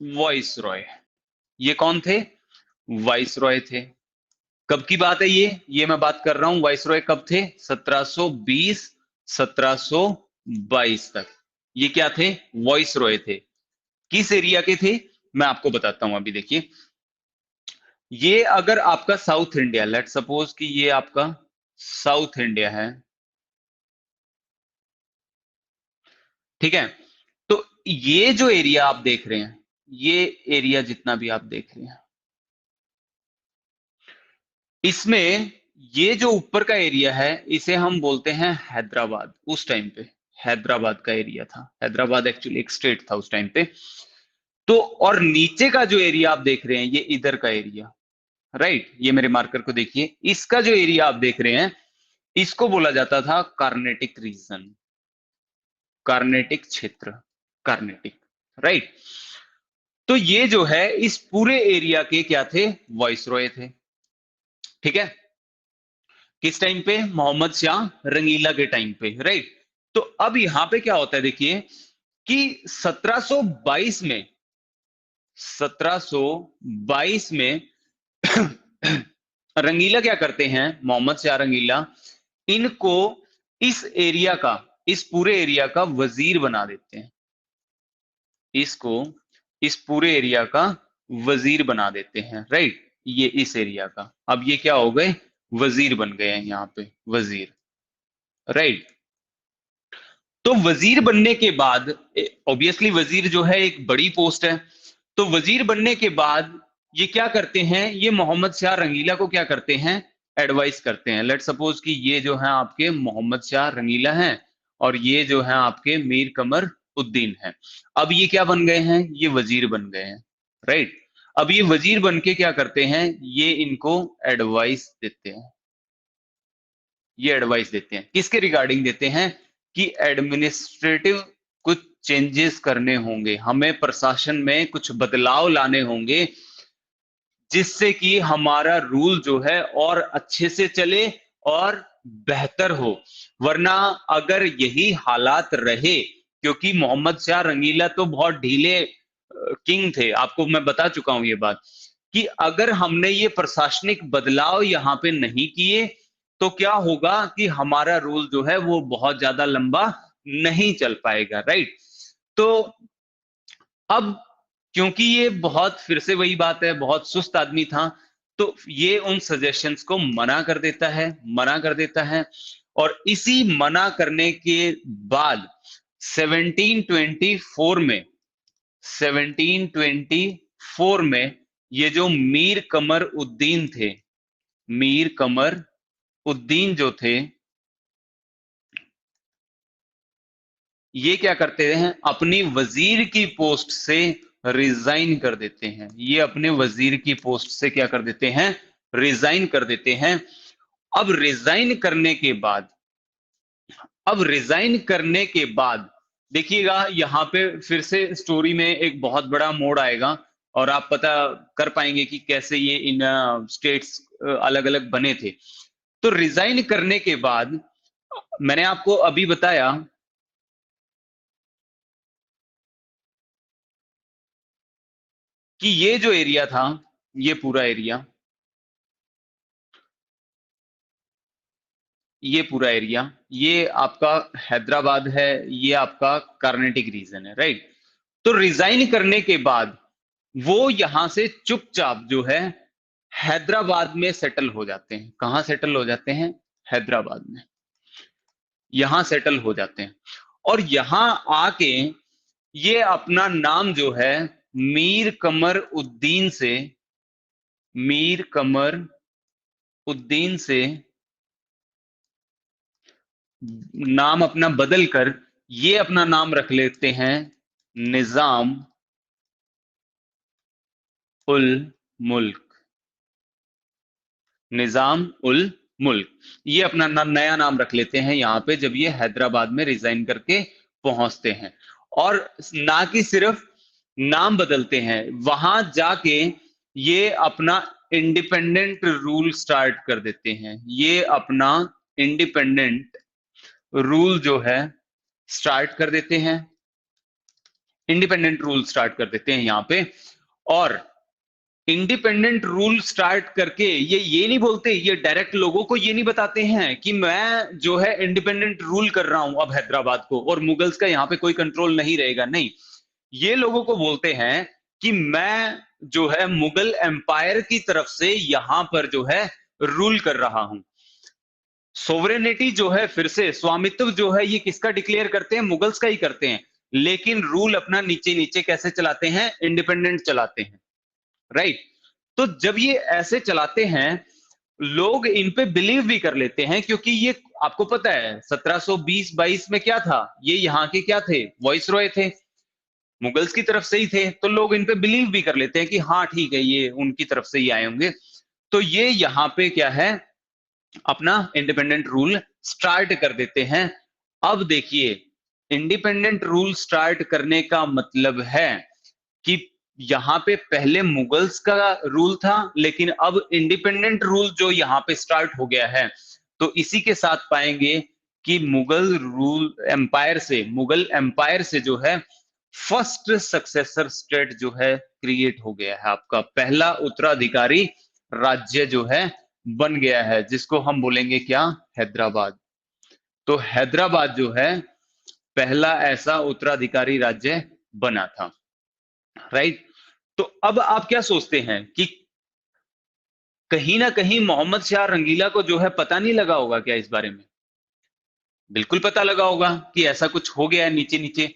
वॉइस रॉय। ये कौन थे? वाइस रॉय थे। कब की बात है ये मैं बात कर रहा हूं, वाइस रॉय कब थे? 1720 1722 तक। ये क्या थे? वॉइस रॉय थे। किस एरिया के थे? मैं आपको बताता हूं। अभी देखिए, ये अगर आपका साउथ इंडिया, लेट सपोज कि ये आपका साउथ इंडिया है, ठीक है। तो ये जो एरिया आप देख रहे हैं, ये एरिया जितना भी आप देख रहे हैं, इसमें ये जो ऊपर का एरिया है इसे हम बोलते हैं हैदराबाद। उस टाइम पे हैदराबाद का एरिया था। हैदराबाद एक्चुअली एक स्टेट था उस टाइम पे। तो और नीचे का जो एरिया आप देख रहे हैं, ये इधर का एरिया, राइट। ये मेरे मार्कर को देखिए, इसका जो एरिया आप देख रहे हैं, इसको बोला जाता था कार्नेटिक रीजन, कार्नेटिक क्षेत्र, कार्नेटिक, राइट। तो ये जो है इस पूरे एरिया के क्या थे? वॉइस रॉय थे, ठीक है। किस टाइम पे? मोहम्मद शाह रंगीला के टाइम पे, राइट। तो अब यहां पे क्या होता है देखिए कि 1722 में 1722 में रंगीला क्या करते हैं? मोहम्मद शाह रंगीला इनको इस एरिया का, इस पूरे एरिया का वजीर बना देते हैं। इसको इस पूरे एरिया का वजीर बना देते हैं, राइट। ये इस एरिया का, अब ये क्या हो गए? वजीर बन गए हैं यहाँ पे, वजीर, राइट। तो वजीर बनने के बाद, ऑब्वियसली वजीर जो है एक बड़ी पोस्ट है। तो वजीर बनने के बाद ये क्या करते हैं? ये मोहम्मद शाह रंगीला को क्या करते हैं? एडवाइस करते हैं। लेट सपोज कि ये जो है आपके मोहम्मद शाह रंगीला हैं, और ये जो है आपके मीर कमर उद्दीन हैं। अब ये क्या बन गए हैं? ये वजीर बन गए हैं, राइट। अब ये वजीर बन के क्या करते हैं, ये इनको एडवाइस देते हैं। ये एडवाइस देते हैं किसके रिगार्डिंग देते हैं, कि एडमिनिस्ट्रेटिव कुछ चेंजेस करने होंगे, हमें प्रशासन में कुछ बदलाव लाने होंगे, जिससे कि हमारा रूल जो है और अच्छे से चले और बेहतर हो। वरना अगर यही हालात रहे, क्योंकि मोहम्मद शाह रंगीला तो बहुत ढीले किंग थे, आपको मैं बता चुका हूं ये बात, कि अगर हमने ये प्रशासनिक बदलाव यहाँ पे नहीं किए तो क्या होगा कि हमारा रूल जो है वो बहुत ज्यादा लंबा नहीं चल पाएगा, राइट। तो अब क्योंकि ये बहुत, फिर से वही बात है, बहुत सुस्त आदमी था, तो ये उन सजेशंस को मना कर देता है, मना कर देता है। और इसी मना करने के बाद 1724 में 1724 में ये जो मीर कमर उद्दीन थे, मीर कमर उद्दीन जो थे, ये क्या करते हैं, अपनी वजीर की पोस्ट से रिजाइन कर देते हैं। ये अपने वजीर की पोस्ट से क्या कर देते हैं, रिजाइन कर देते हैं। अब रिजाइन करने के बाद, अब रिजाइन करने के बाद देखिएगा यहां पे फिर से स्टोरी में एक बहुत बड़ा मोड़ आएगा और आप पता कर पाएंगे कि कैसे ये इन स्टेट्स अलग अलग बने थे। तो रिजाइन करने के बाद मैंने आपको अभी बताया कि ये जो एरिया था, ये पूरा एरिया, ये पूरा एरिया, ये आपका हैदराबाद है, ये आपका कार्नेटिक रीजन है, राइट। तो रिजाइन करने के बाद वो यहां से चुपचाप जो है हैदराबाद में सेटल हो जाते हैं। कहां सेटल हो जाते हैं, हैदराबाद में, यहां सेटल हो जाते हैं। और यहां आके ये अपना नाम जो है मीर कमर उद्दीन से, मीर कमर उद्दीन से नाम अपना बदल कर ये अपना नाम रख लेते हैं निजाम उल मुल्क। निजाम उल मुल्क, ये अपना नया नाम रख लेते हैं यहां पे जब ये हैदराबाद में रिजाइन करके पहुंचते हैं। और ना कि सिर्फ नाम बदलते हैं, वहां जाके ये अपना इंडिपेंडेंट रूल स्टार्ट कर देते हैं। ये अपना इंडिपेंडेंट रूल जो है स्टार्ट कर देते हैं, इंडिपेंडेंट रूल स्टार्ट कर देते हैं यहां पे। और इंडिपेंडेंट रूल स्टार्ट करके ये नहीं बोलते, ये डायरेक्ट लोगों को ये नहीं बताते हैं कि मैं जो है इंडिपेंडेंट रूल कर रहा हूं अब हैदराबाद को और मुगल्स का यहां पे कोई कंट्रोल नहीं रहेगा, नहीं। ये लोगों को बोलते हैं कि मैं जो है मुगल एम्पायर की तरफ से यहां पर जो है रूल कर रहा हूं। सोवरेनिटी जो है, फिर से स्वामित्व जो है, ये किसका डिक्लेयर करते हैं, मुगल्स का ही करते हैं। लेकिन रूल अपना नीचे नीचे कैसे चलाते हैं, इंडिपेंडेंट चलाते हैं, राइट। तो जब ये ऐसे चलाते हैं, लोग इन पे बिलीव भी कर लेते हैं, क्योंकि ये आपको पता है 1720-22 में क्या था, ये यहाँ के क्या थे, वॉइस रॉय थे, मुगल्स की तरफ से ही थे। तो लोग इन पे बिलीव भी कर लेते हैं कि हाँ ठीक है, ये उनकी तरफ से ही आए होंगे। तो ये यहाँ पे क्या है, अपना इंडिपेंडेंट रूल स्टार्ट कर देते हैं। अब देखिए, इंडिपेंडेंट रूल स्टार्ट करने का मतलब है कि यहां पे पहले मुगल्स का रूल था, लेकिन अब इंडिपेंडेंट रूल जो यहां पे स्टार्ट हो गया है। तो इसी के साथ पाएंगे कि मुगल एम्पायर से जो है फर्स्ट सक्सेसर स्टेट जो है क्रिएट हो गया है, आपका पहला उत्तराधिकारी राज्य जो है बन गया है, जिसको हम बोलेंगे क्या, हैदराबाद। तो हैदराबाद जो है पहला ऐसा उत्तराधिकारी राज्य बना था, राइट। तो अब आप क्या सोचते हैं कि कहीं ना कहीं मोहम्मद शाह रंगीला को जो है पता नहीं लगा होगा क्या इस बारे में? बिल्कुल पता लगा होगा कि ऐसा कुछ हो गया है नीचे नीचे।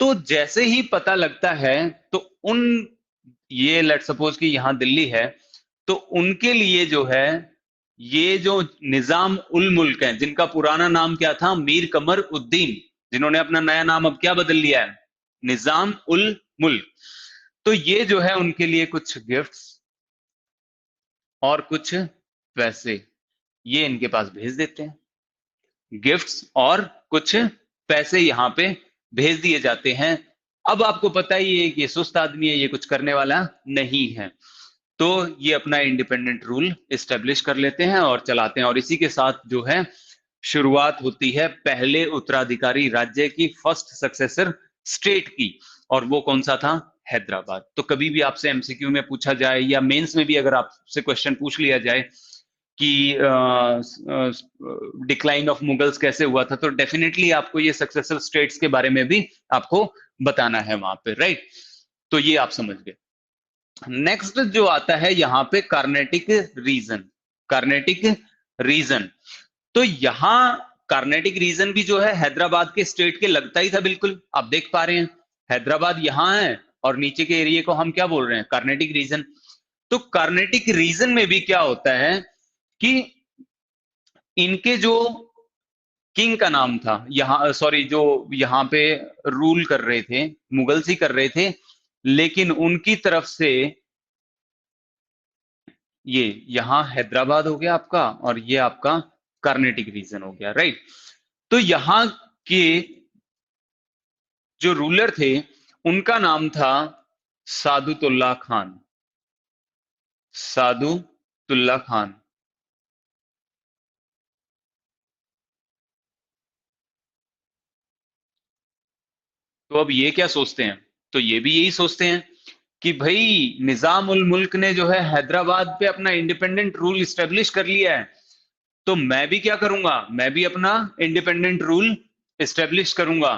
तो जैसे ही पता लगता है, तो उन, ये लेट सपोज कि यहां दिल्ली है, तो उनके लिए जो है ये जो निजाम उल मुल्क है, जिनका पुराना नाम क्या था, मीर कमर उद्दीन, जिन्होंने अपना नया नाम अब क्या बदल लिया है, निजाम उल मुल्क। तो ये जो है उनके लिए कुछ गिफ्ट्स और कुछ पैसे ये इनके पास भेज देते हैं। गिफ्ट्स और कुछ पैसे यहाँ पे भेज दिए जाते हैं। अब आपको पता ही है कि ये सुस्त आदमी है, ये कुछ करने वाला नहीं है, तो ये अपना इंडिपेंडेंट रूल एस्टेब्लिश कर लेते हैं और चलाते हैं। और इसी के साथ जो है शुरुआत होती है पहले उत्तराधिकारी राज्य की, फर्स्ट सक्सेसर स्टेट की, और वो कौन सा था? हैदराबाद। तो कभी भी आपसे एमसीक्यू में पूछा जाए या मेंस में भी अगर आपसे क्वेश्चन पूछ लिया जाए कि डिक्लाइन ऑफ मुगल्स कैसे हुआ था, तो डेफिनेटली आपको ये सक्सेसर स्टेट्स के बारे में भी आपको बताना है वहां पे, राइट? तो ये आप समझ गए। नेक्स्ट जो आता है यहाँ पे कार्नेटिक रीजन। कार्नेटिक रीजन, तो यहां कार्नेटिक रीजन भी जो है हैदराबाद के स्टेट के लगता ही था, बिल्कुल आप देख पा रहे हैं हैदराबाद यहां है और नीचे के एरिया को हम क्या बोल रहे हैं? कार्नेटिक रीजन। तो कार्नेटिक रीजन में भी क्या होता है कि इनके जो किंग का नाम था, यहाँ सॉरी, जो यहाँ पे रूल कर रहे थे मुगल्स ही कर रहे थे, लेकिन उनकी तरफ से ये यहां हैदराबाद हो गया आपका और ये आपका कार्नेटिक रीजन हो गया, राइट? तो यहां के जो रूलर थे उनका नाम था सादुतुल्ला खान। सादुतुल्ला खान। तो अब ये क्या सोचते हैं? तो ये भी यही सोचते हैं कि भाई निजाम उल मुल्क ने जो है हैदराबाद पे अपना इंडिपेंडेंट रूल इस्टेब्लिश कर लिया है, तो मैं भी क्या करूंगा? मैं भी अपना इंडिपेंडेंट रूल इस्टेब्लिश करूंगा।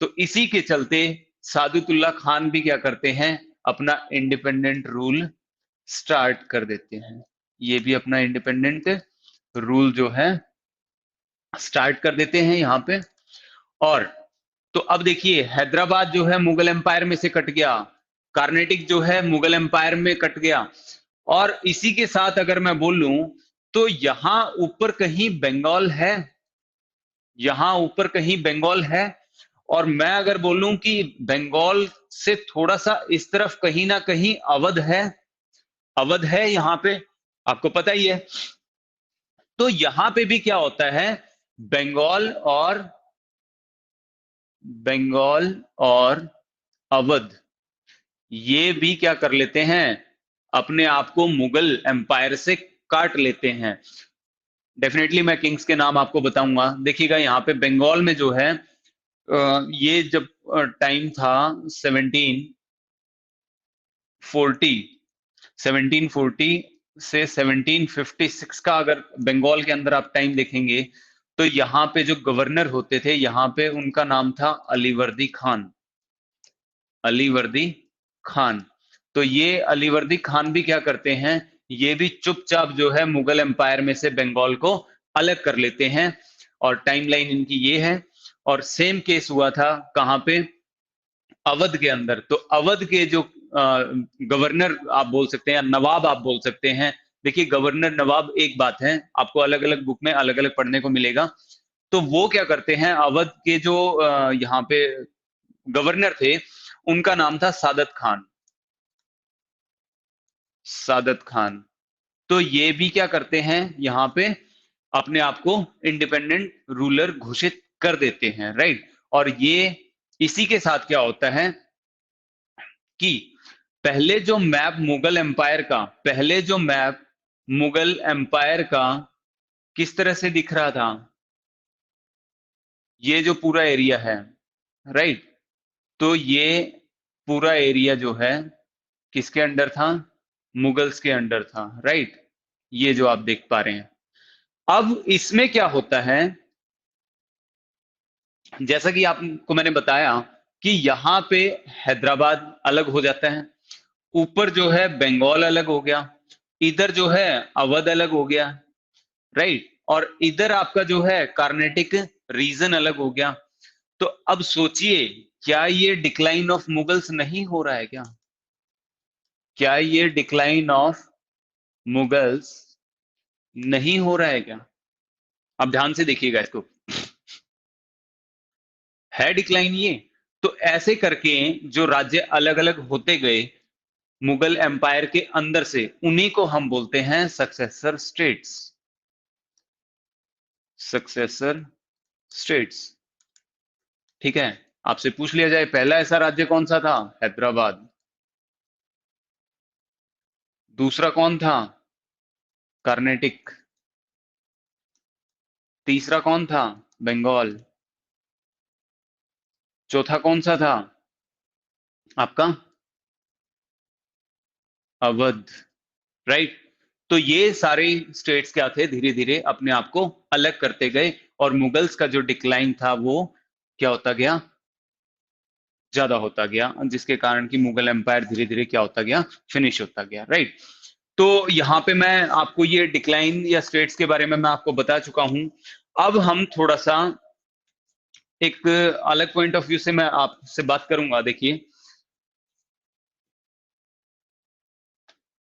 तो इसी के चलते सादुतुल्ला खान भी क्या करते हैं? अपना इंडिपेंडेंट रूल स्टार्ट कर देते हैं। ये भी अपना इंडिपेंडेंट रूल जो है स्टार्ट कर देते हैं यहाँ पे। और तो अब देखिए हैदराबाद जो है मुगल एम्पायर में से कट गया, कार्नेटिक जो है मुगल एम्पायर में कट गया, और इसी के साथ अगर मैं बोलूं तो यहां ऊपर कहीं बंगाल है, यहां ऊपर कहीं बंगाल है, और मैं अगर बोलूं कि बंगाल से थोड़ा सा इस तरफ कहीं ना कहीं अवध है, अवध है यहां पे, आपको पता ही है। तो यहां पे भी क्या होता है? बंगाल और बंगाल और अवध ये भी क्या कर लेते हैं? अपने आप को मुगल एम्पायर से काट लेते हैं। डेफिनेटली मैं किंग्स के नाम आपको बताऊंगा। देखिएगा यहाँ पे बंगाल में जो है ये जब टाइम था 1740, 1740 से 1756 का अगर बंगाल के अंदर आप टाइम देखेंगे तो यहाँ पे जो गवर्नर होते थे यहाँ पे उनका नाम था अलीवर्दी खान। अलीवर्दी खान। तो ये अलीवर्दी खान भी क्या करते हैं? ये भी चुपचाप जो है मुगल एम्पायर में से बंगाल को अलग कर लेते हैं, और टाइमलाइन इनकी ये है। और सेम केस हुआ था कहां पे? अवध के अंदर। तो अवध के जो गवर्नर आप बोल सकते हैं या नवाब आप बोल सकते हैं, देखिए गवर्नर नवाब एक बात है, आपको अलग अलग बुक में अलग अलग पढ़ने को मिलेगा। तो वो क्या करते हैं? अवध के जो यहाँ पे गवर्नर थे उनका नाम था सादत खान। सादत खान। तो ये भी क्या करते हैं यहाँ पे? अपने आप को इंडिपेंडेंट रूलर घोषित कर देते हैं, राइट? और ये इसी के साथ क्या होता है कि पहले जो मैप मुगल एम्पायर का, पहले जो मैप मुगल एम्पायर का किस तरह से दिख रहा था? ये जो पूरा एरिया है, राइट? तो ये पूरा एरिया जो है किसके अंडर था? मुगल्स के अंडर था, राइट? ये जो आप देख पा रहे हैं। अब इसमें क्या होता है, जैसा कि आपको मैंने बताया कि यहां पे हैदराबाद अलग हो जाता है, ऊपर जो है बंगाल अलग हो गया, इधर जो है अवध अलग हो गया, राइट? और इधर आपका जो है कार्नेटिक रीजन अलग हो गया। तो अब सोचिए, क्या ये डिक्लाइन ऑफ मुगल्स नहीं हो रहा है क्या? क्या ये डिक्लाइन ऑफ मुगल्स नहीं हो रहा है क्या? अब ध्यान से देखिएगा इसको, है डिक्लाइन ये। तो ऐसे करके जो राज्य अलग अलग होते गए, मुगल एम्पायर के अंदर से, उन्हीं को हम बोलते हैं सक्सेसर स्टेट्स। सक्सेसर स्टेट्स, ठीक है। आपसे पूछ लिया जाए पहला ऐसा राज्य कौन सा था, हैदराबाद। दूसरा कौन था, कर्नाटिक। तीसरा कौन था, बंगाल। चौथा कौन सा था आपका, अवध, राइट। तो ये सारे स्टेट्स क्या थे, धीरे धीरे अपने आप को अलग करते गए, और मुगल्स का जो डिक्लाइन था वो क्या होता गया, ज्यादा होता गया, जिसके कारण कि मुगल एम्पायर धीरे धीरे क्या होता गया, फिनिश होता गया, राइट। तो यहाँ पे मैं आपको ये डिक्लाइन या स्टेट्स के बारे में मैं आपको बता चुका हूं। अब हम थोड़ा सा एक अलग पॉइंट ऑफ व्यू से मैं आपसे बात करूंगा। देखिए,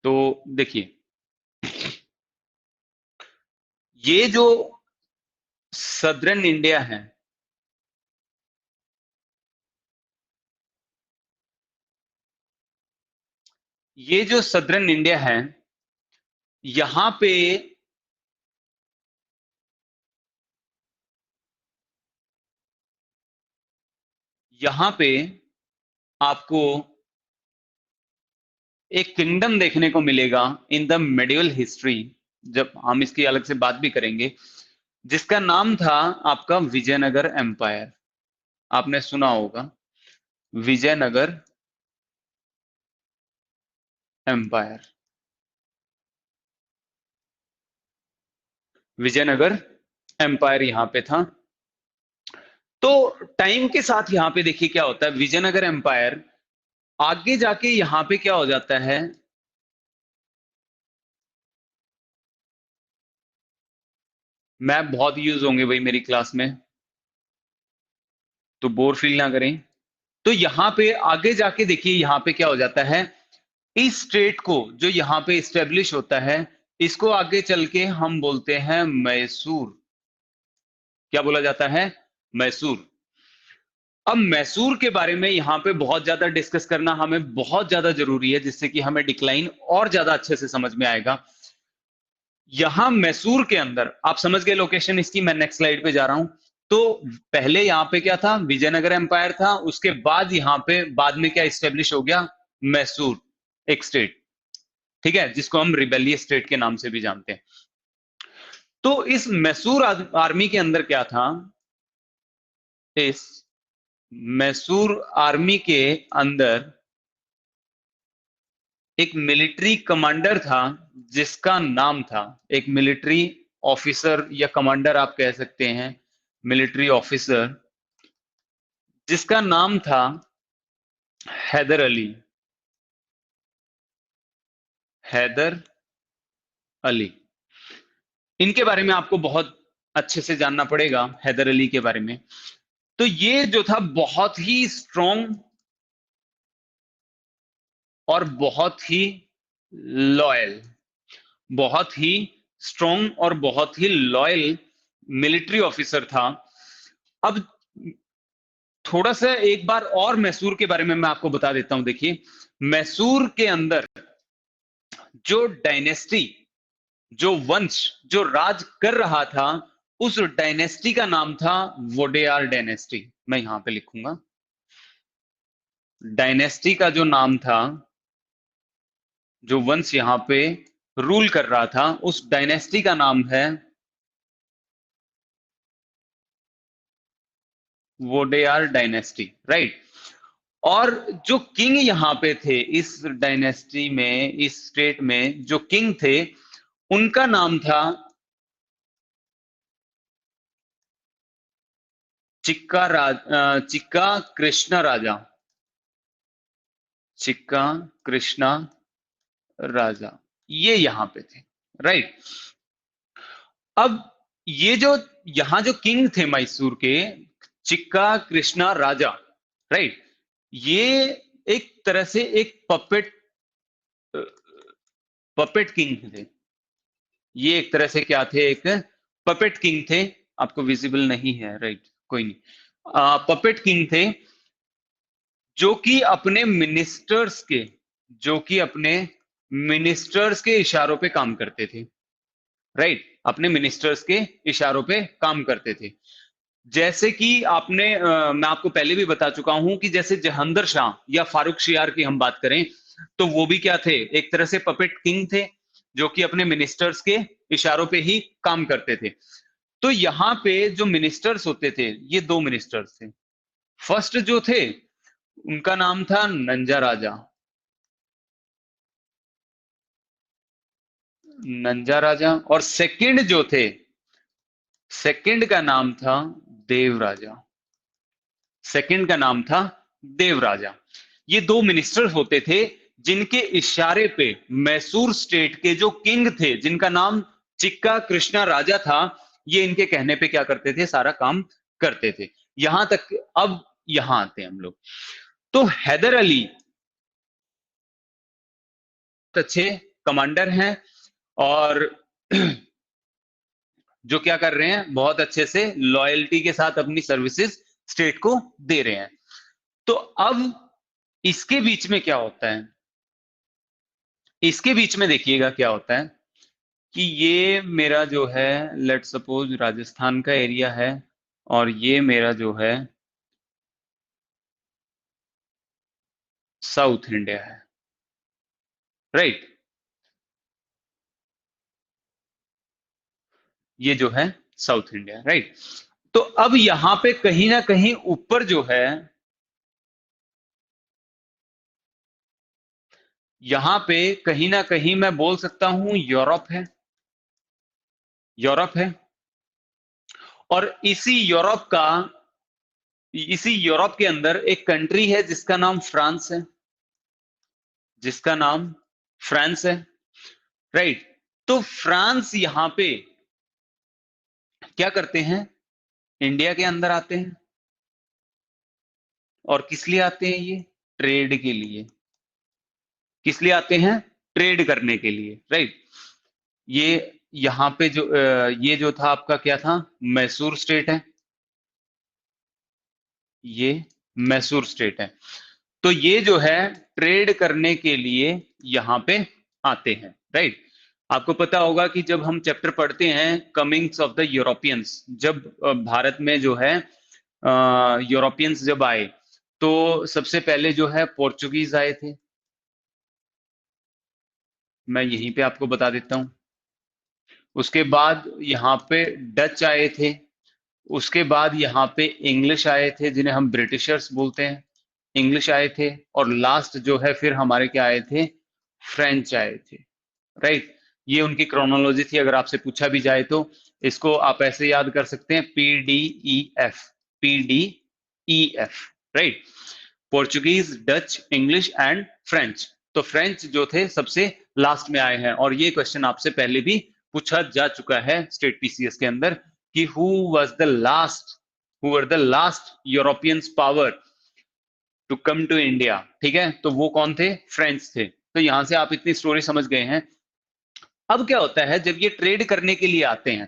तो देखिए, ये जो सदर्न इंडिया है, ये जो सदर्न इंडिया है, यहां पे यहां पे आपको एक किंगडम देखने को मिलेगा इन द मेडिवल हिस्ट्री, जब हम इसकी अलग से बात भी करेंगे, जिसका नाम था आपका विजयनगर एम्पायर। आपने सुना होगा, विजयनगर एम्पायर। विजयनगर एम्पायर यहां पे था। तो टाइम के साथ यहां पे देखिए क्या होता है, विजयनगर एम्पायर आगे जाके यहां पे क्या हो जाता है, मैप बहुत यूज होंगे भाई मेरी क्लास में, तो बोर फील ना करें। तो यहां पे आगे जाके देखिए यहां पे क्या हो जाता है, इस स्टेट को जो यहां पे इस्टेब्लिश होता है, इसको आगे चल के हम बोलते हैं मैसूर। क्या बोला जाता है, मैसूर। अब मैसूर के बारे में यहां पे बहुत ज्यादा डिस्कस करना हमें बहुत ज्यादा जरूरी है, जिससे कि हमें डिक्लाइन और ज्यादा अच्छे से समझ में आएगा। यहां मैसूर के अंदर आप समझ गए लोकेशन इसकी, मैं नेक्स्ट स्लाइड पे जा रहा हूं। तो पहले यहां पे क्या था, विजयनगर एम्पायर था, उसके बाद यहां पे बाद में क्या इस्टेब्लिश हो गया, मैसूर, एक स्टेट, ठीक है, जिसको हम रिबेलियस स्टेट के नाम से भी जानते हैं। तो इस मैसूर आर्मी के अंदर क्या था, इस मैसूर आर्मी के अंदर एक मिलिट्री कमांडर था, जिसका नाम था, एक मिलिट्री ऑफिसर या कमांडर आप कह सकते हैं, मिलिट्री ऑफिसर, जिसका नाम था हैदर अली। हैदर अली, इनके बारे में आपको बहुत अच्छे से जानना पड़ेगा, हैदर अली के बारे में। तो ये जो था बहुत ही स्ट्रॉन्ग और बहुत ही लॉयल, बहुत ही स्ट्रॉन्ग और बहुत ही लॉयल मिलिट्री ऑफिसर था। अब थोड़ा सा एक बार और मैसूर के बारे में मैं आपको बता देता हूं। देखिए, मैसूर के अंदर जो डायनेस्टी, जो वंश, जो राज कर रहा था, उस डायनेस्टी का नाम था वोडेयार डायनेस्टी। मैं यहां पे लिखूंगा, डायनेस्टी का जो नाम था, जो वंश यहां पे रूल कर रहा था, उस डायनेस्टी का नाम है वोडेयार डायनेस्टी, राइट। और जो किंग यहां पे थे इस डायनेस्टी में, इस स्टेट में जो किंग थे, उनका नाम था चिक्का कृष्णा राजा। चिक्का कृष्णा राजा, ये यहां पे थे, राइट। अब ये जो यहां जो किंग थे मैसूर के, चिक्का कृष्णा राजा, राइट, ये एक तरह से एक पपेट किंग थे। ये एक तरह से क्या थे, एक पपेट किंग थे। आपको विजिबल नहीं है, राइट, कोई नहीं, पपेट किंग थे, जो कि अपने मिनिस्टर्स के जो कि अपने मिनिस्टर्स के इशारों पे काम करते थे, राइट, अपने मिनिस्टर्स के इशारों पे काम करते थे। जैसे कि मैं आपको पहले भी बता चुका हूं कि जैसे जहांगीर शाह या फारूक शियार की हम बात करें, तो वो भी क्या थे, एक तरह से पपेट किंग थे, जो कि अपने मिनिस्टर्स के इशारों पे ही काम करते थे। तो यहाँ पे जो मिनिस्टर्स होते थे, ये दो मिनिस्टर्स थे। फर्स्ट जो थे, उनका नाम था नंजा राजा। नंजा राजा। और सेकंड जो थे, सेकंड का नाम था देव राजा। सेकंड का नाम था देव राजा। ये दो मिनिस्टर होते थे, जिनके इशारे पे मैसूर स्टेट के जो किंग थे, जिनका नाम चिक्का कृष्णा राजा था, ये इनके कहने पे क्या करते थे, सारा काम करते थे। यहां तक। अब यहां आते हैं हम लोग। तो हैदर अली अच्छे कमांडर हैं, और जो क्या कर रहे हैं, बहुत अच्छे से लॉयल्टी के साथ अपनी सर्विसेज स्टेट को दे रहे हैं। तो अब इसके बीच में क्या होता है, इसके बीच में देखिएगा क्या होता है कि ये मेरा जो है, लेट सपोज राजस्थान का एरिया है, और ये मेरा जो है साउथ इंडिया है, राइट। ये जो है साउथ इंडिया, राइट। तो अब यहां पे कहीं ना कहीं ऊपर जो है, यहां पे कहीं ना कहीं मैं बोल सकता हूं यूरोप है, यूरोप है। और इसी यूरोप के अंदर एक कंट्री है जिसका नाम फ्रांस है, जिसका नाम फ्रांस है, राइट। तो फ्रांस यहां पे क्या करते हैं, इंडिया के अंदर आते हैं। और किस लिए आते हैं ये, ट्रेड के लिए। किस लिए आते हैं, ट्रेड करने के लिए, राइट। ये यहां पे ये जो था आपका क्या था, मैसूर स्टेट है, ये मैसूर स्टेट है। तो ये जो है ट्रेड करने के लिए यहां पे आते हैं, राइट। आपको पता होगा कि जब हम चैप्टर पढ़ते हैं कमिंग्स ऑफ द यूरोपियंस, जब भारत में जो है यूरोपियंस जब आए, तो सबसे पहले जो है पोर्चुगीज आए थे। मैं यहीं पे आपको बता देता हूं। उसके बाद यहाँ पे डच आए थे। उसके बाद यहाँ पे इंग्लिश आए थे, जिन्हें हम ब्रिटिशर्स बोलते हैं, इंग्लिश आए थे। और लास्ट जो है फिर हमारे क्या आए थे, फ्रेंच आए थे, राइट। ये उनकी क्रोनोलॉजी थी, अगर आपसे पूछा भी जाए तो इसको आप ऐसे याद कर सकते हैं, PDEF, PDEF, right. Portuguese, Dutch, English and French. तो फ्रेंच जो थे सबसे लास्ट में आए हैं। और ये क्वेश्चन आपसे पहले भी पूछा जा चुका है स्टेट पीसीएस के अंदर कि who were the last Europeans power to come to India, ठीक है। तो वो कौन थे, फ्रेंच थे। तो यहां से आप इतनी स्टोरी समझ गए हैं। अब क्या होता है, जब ये ट्रेड करने के लिए आते हैं,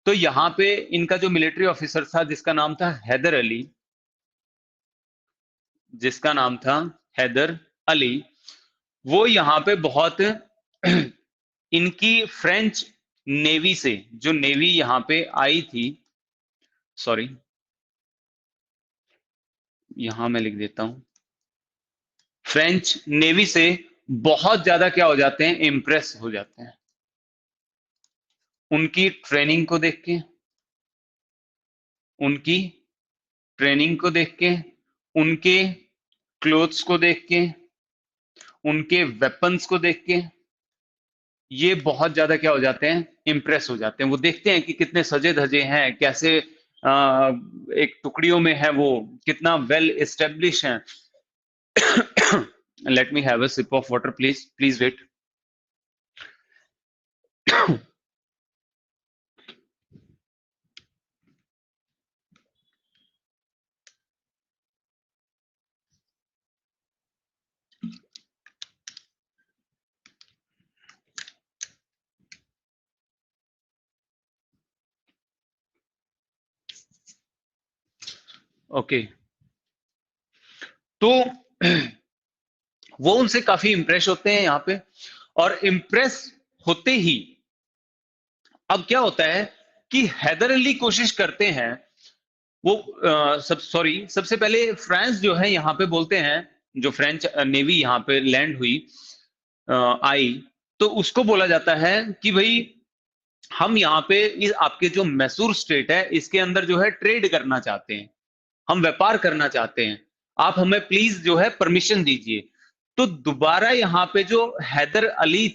तो यहाँ पे इनका जो मिलिट्री ऑफिसर था, जिसका नाम था हैदर अली, जिसका नाम था हैदर अली, वो यहाँ पे बहुत इनकी फ्रेंच नेवी से, जो नेवी यहाँ पे आई थी, सॉरी, यहां मैं लिख देता हूं, फ्रेंच नेवी से बहुत ज्यादा क्या हो जाते हैं, इंप्रेस हो जाते हैं उनकी ट्रेनिंग को देख के, उनकी ट्रेनिंग को देख के, उनके क्लोथ्स को देख के, उनके वेपन्स को देख के, ये बहुत ज्यादा क्या हो जाते हैं, इंप्रेस हो जाते हैं। वो देखते हैं कि कितने सजे धजे हैं, कैसे एक टुकड़ियों में है वो, कितना वेल एस्टेब्लिश है। Let me have a sip of water, please please wait. Okay. तो वो उनसे काफी इंप्रेस होते हैं यहाँ पे, और इंप्रेस होते ही अब क्या होता है कि हैदर अली कोशिश करते हैं, वो सबसे पहले फ्रांस जो है यहाँ पे बोलते हैं, जो फ्रेंच नेवी यहाँ पे लैंड हुई, आई, तो उसको बोला जाता है कि भाई हम यहाँ पे इस आपके जो मैसूर स्टेट है इसके अंदर जो है ट्रेड करना चाहते हैं, हम व्यापार करना चाहते हैं, आप हमें प्लीज जो है परमिशन दीजिए। तो दोबारा यहाँ पे जो हैदर अली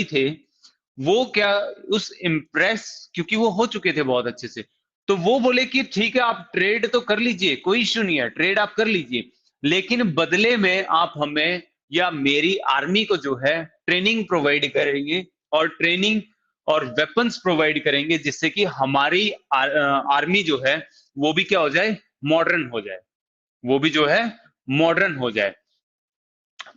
थे, वो क्या उस इम्प्रेस, क्योंकि वो हो चुके थे बहुत अच्छे से, तो वो बोले कि ठीक है आप ट्रेड तो कर लीजिए, कोई इश्यू नहीं है, ट्रेड आप कर लीजिए, लेकिन बदले में आप हमें या मेरी आर्मी को जो है ट्रेनिंग प्रोवाइड करेंगे, और ट्रेनिंग और वेपन्स प्रोवाइड करेंगे, जिससे कि हमारी आर्मी जो है वो भी क्या हो जाए, मॉडर्न हो जाए, वो भी जो है मॉडर्न हो जाए।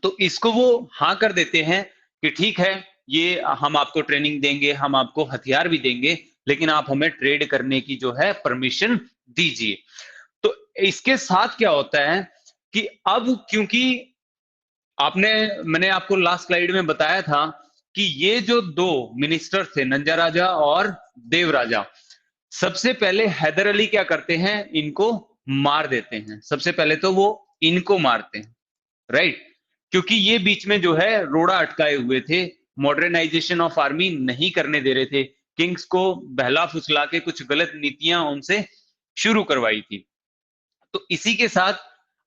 तो इसको वो हाँ कर देते हैं कि ठीक है, ये हम आपको ट्रेनिंग देंगे, हम आपको हथियार भी देंगे, लेकिन आप हमें ट्रेड करने की जो है परमिशन दीजिए। तो इसके साथ क्या होता है कि अब क्योंकि मैंने आपको लास्ट स्लाइड में बताया था कि ये जो दो मिनिस्टर थे, नंजा राजा और देव राजा, सबसे पहले हैदर अली क्या करते हैं, इनको मार देते हैं, सबसे पहले तो वो इनको मारते हैं, राइट, क्योंकि ये बीच में जो है रोड़ा अटकाए हुए थे, मॉडर्नाइजेशन ऑफ आर्मी नहीं करने दे रहे थे, किंग्स को बहला फुसला के कुछ गलत नीतियां उनसे शुरू करवाई थी। तो इसी के साथ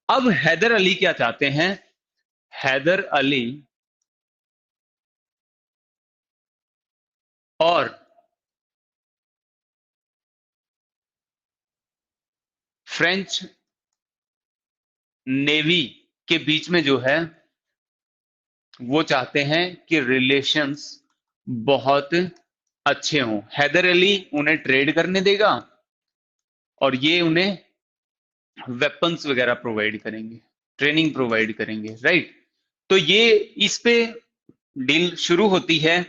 अब हैदर अली क्या चाहते हैं, हैदर अली और फ्रेंच नेवी के बीच में जो है वो चाहते हैं कि रिलेशंस बहुत अच्छे हों, हैदर अली उन्हें ट्रेड करने देगा और ये उन्हें वेपन्स वगैरह प्रोवाइड करेंगे, ट्रेनिंग प्रोवाइड करेंगे, राइट। तो ये इस पे डील शुरू होती है,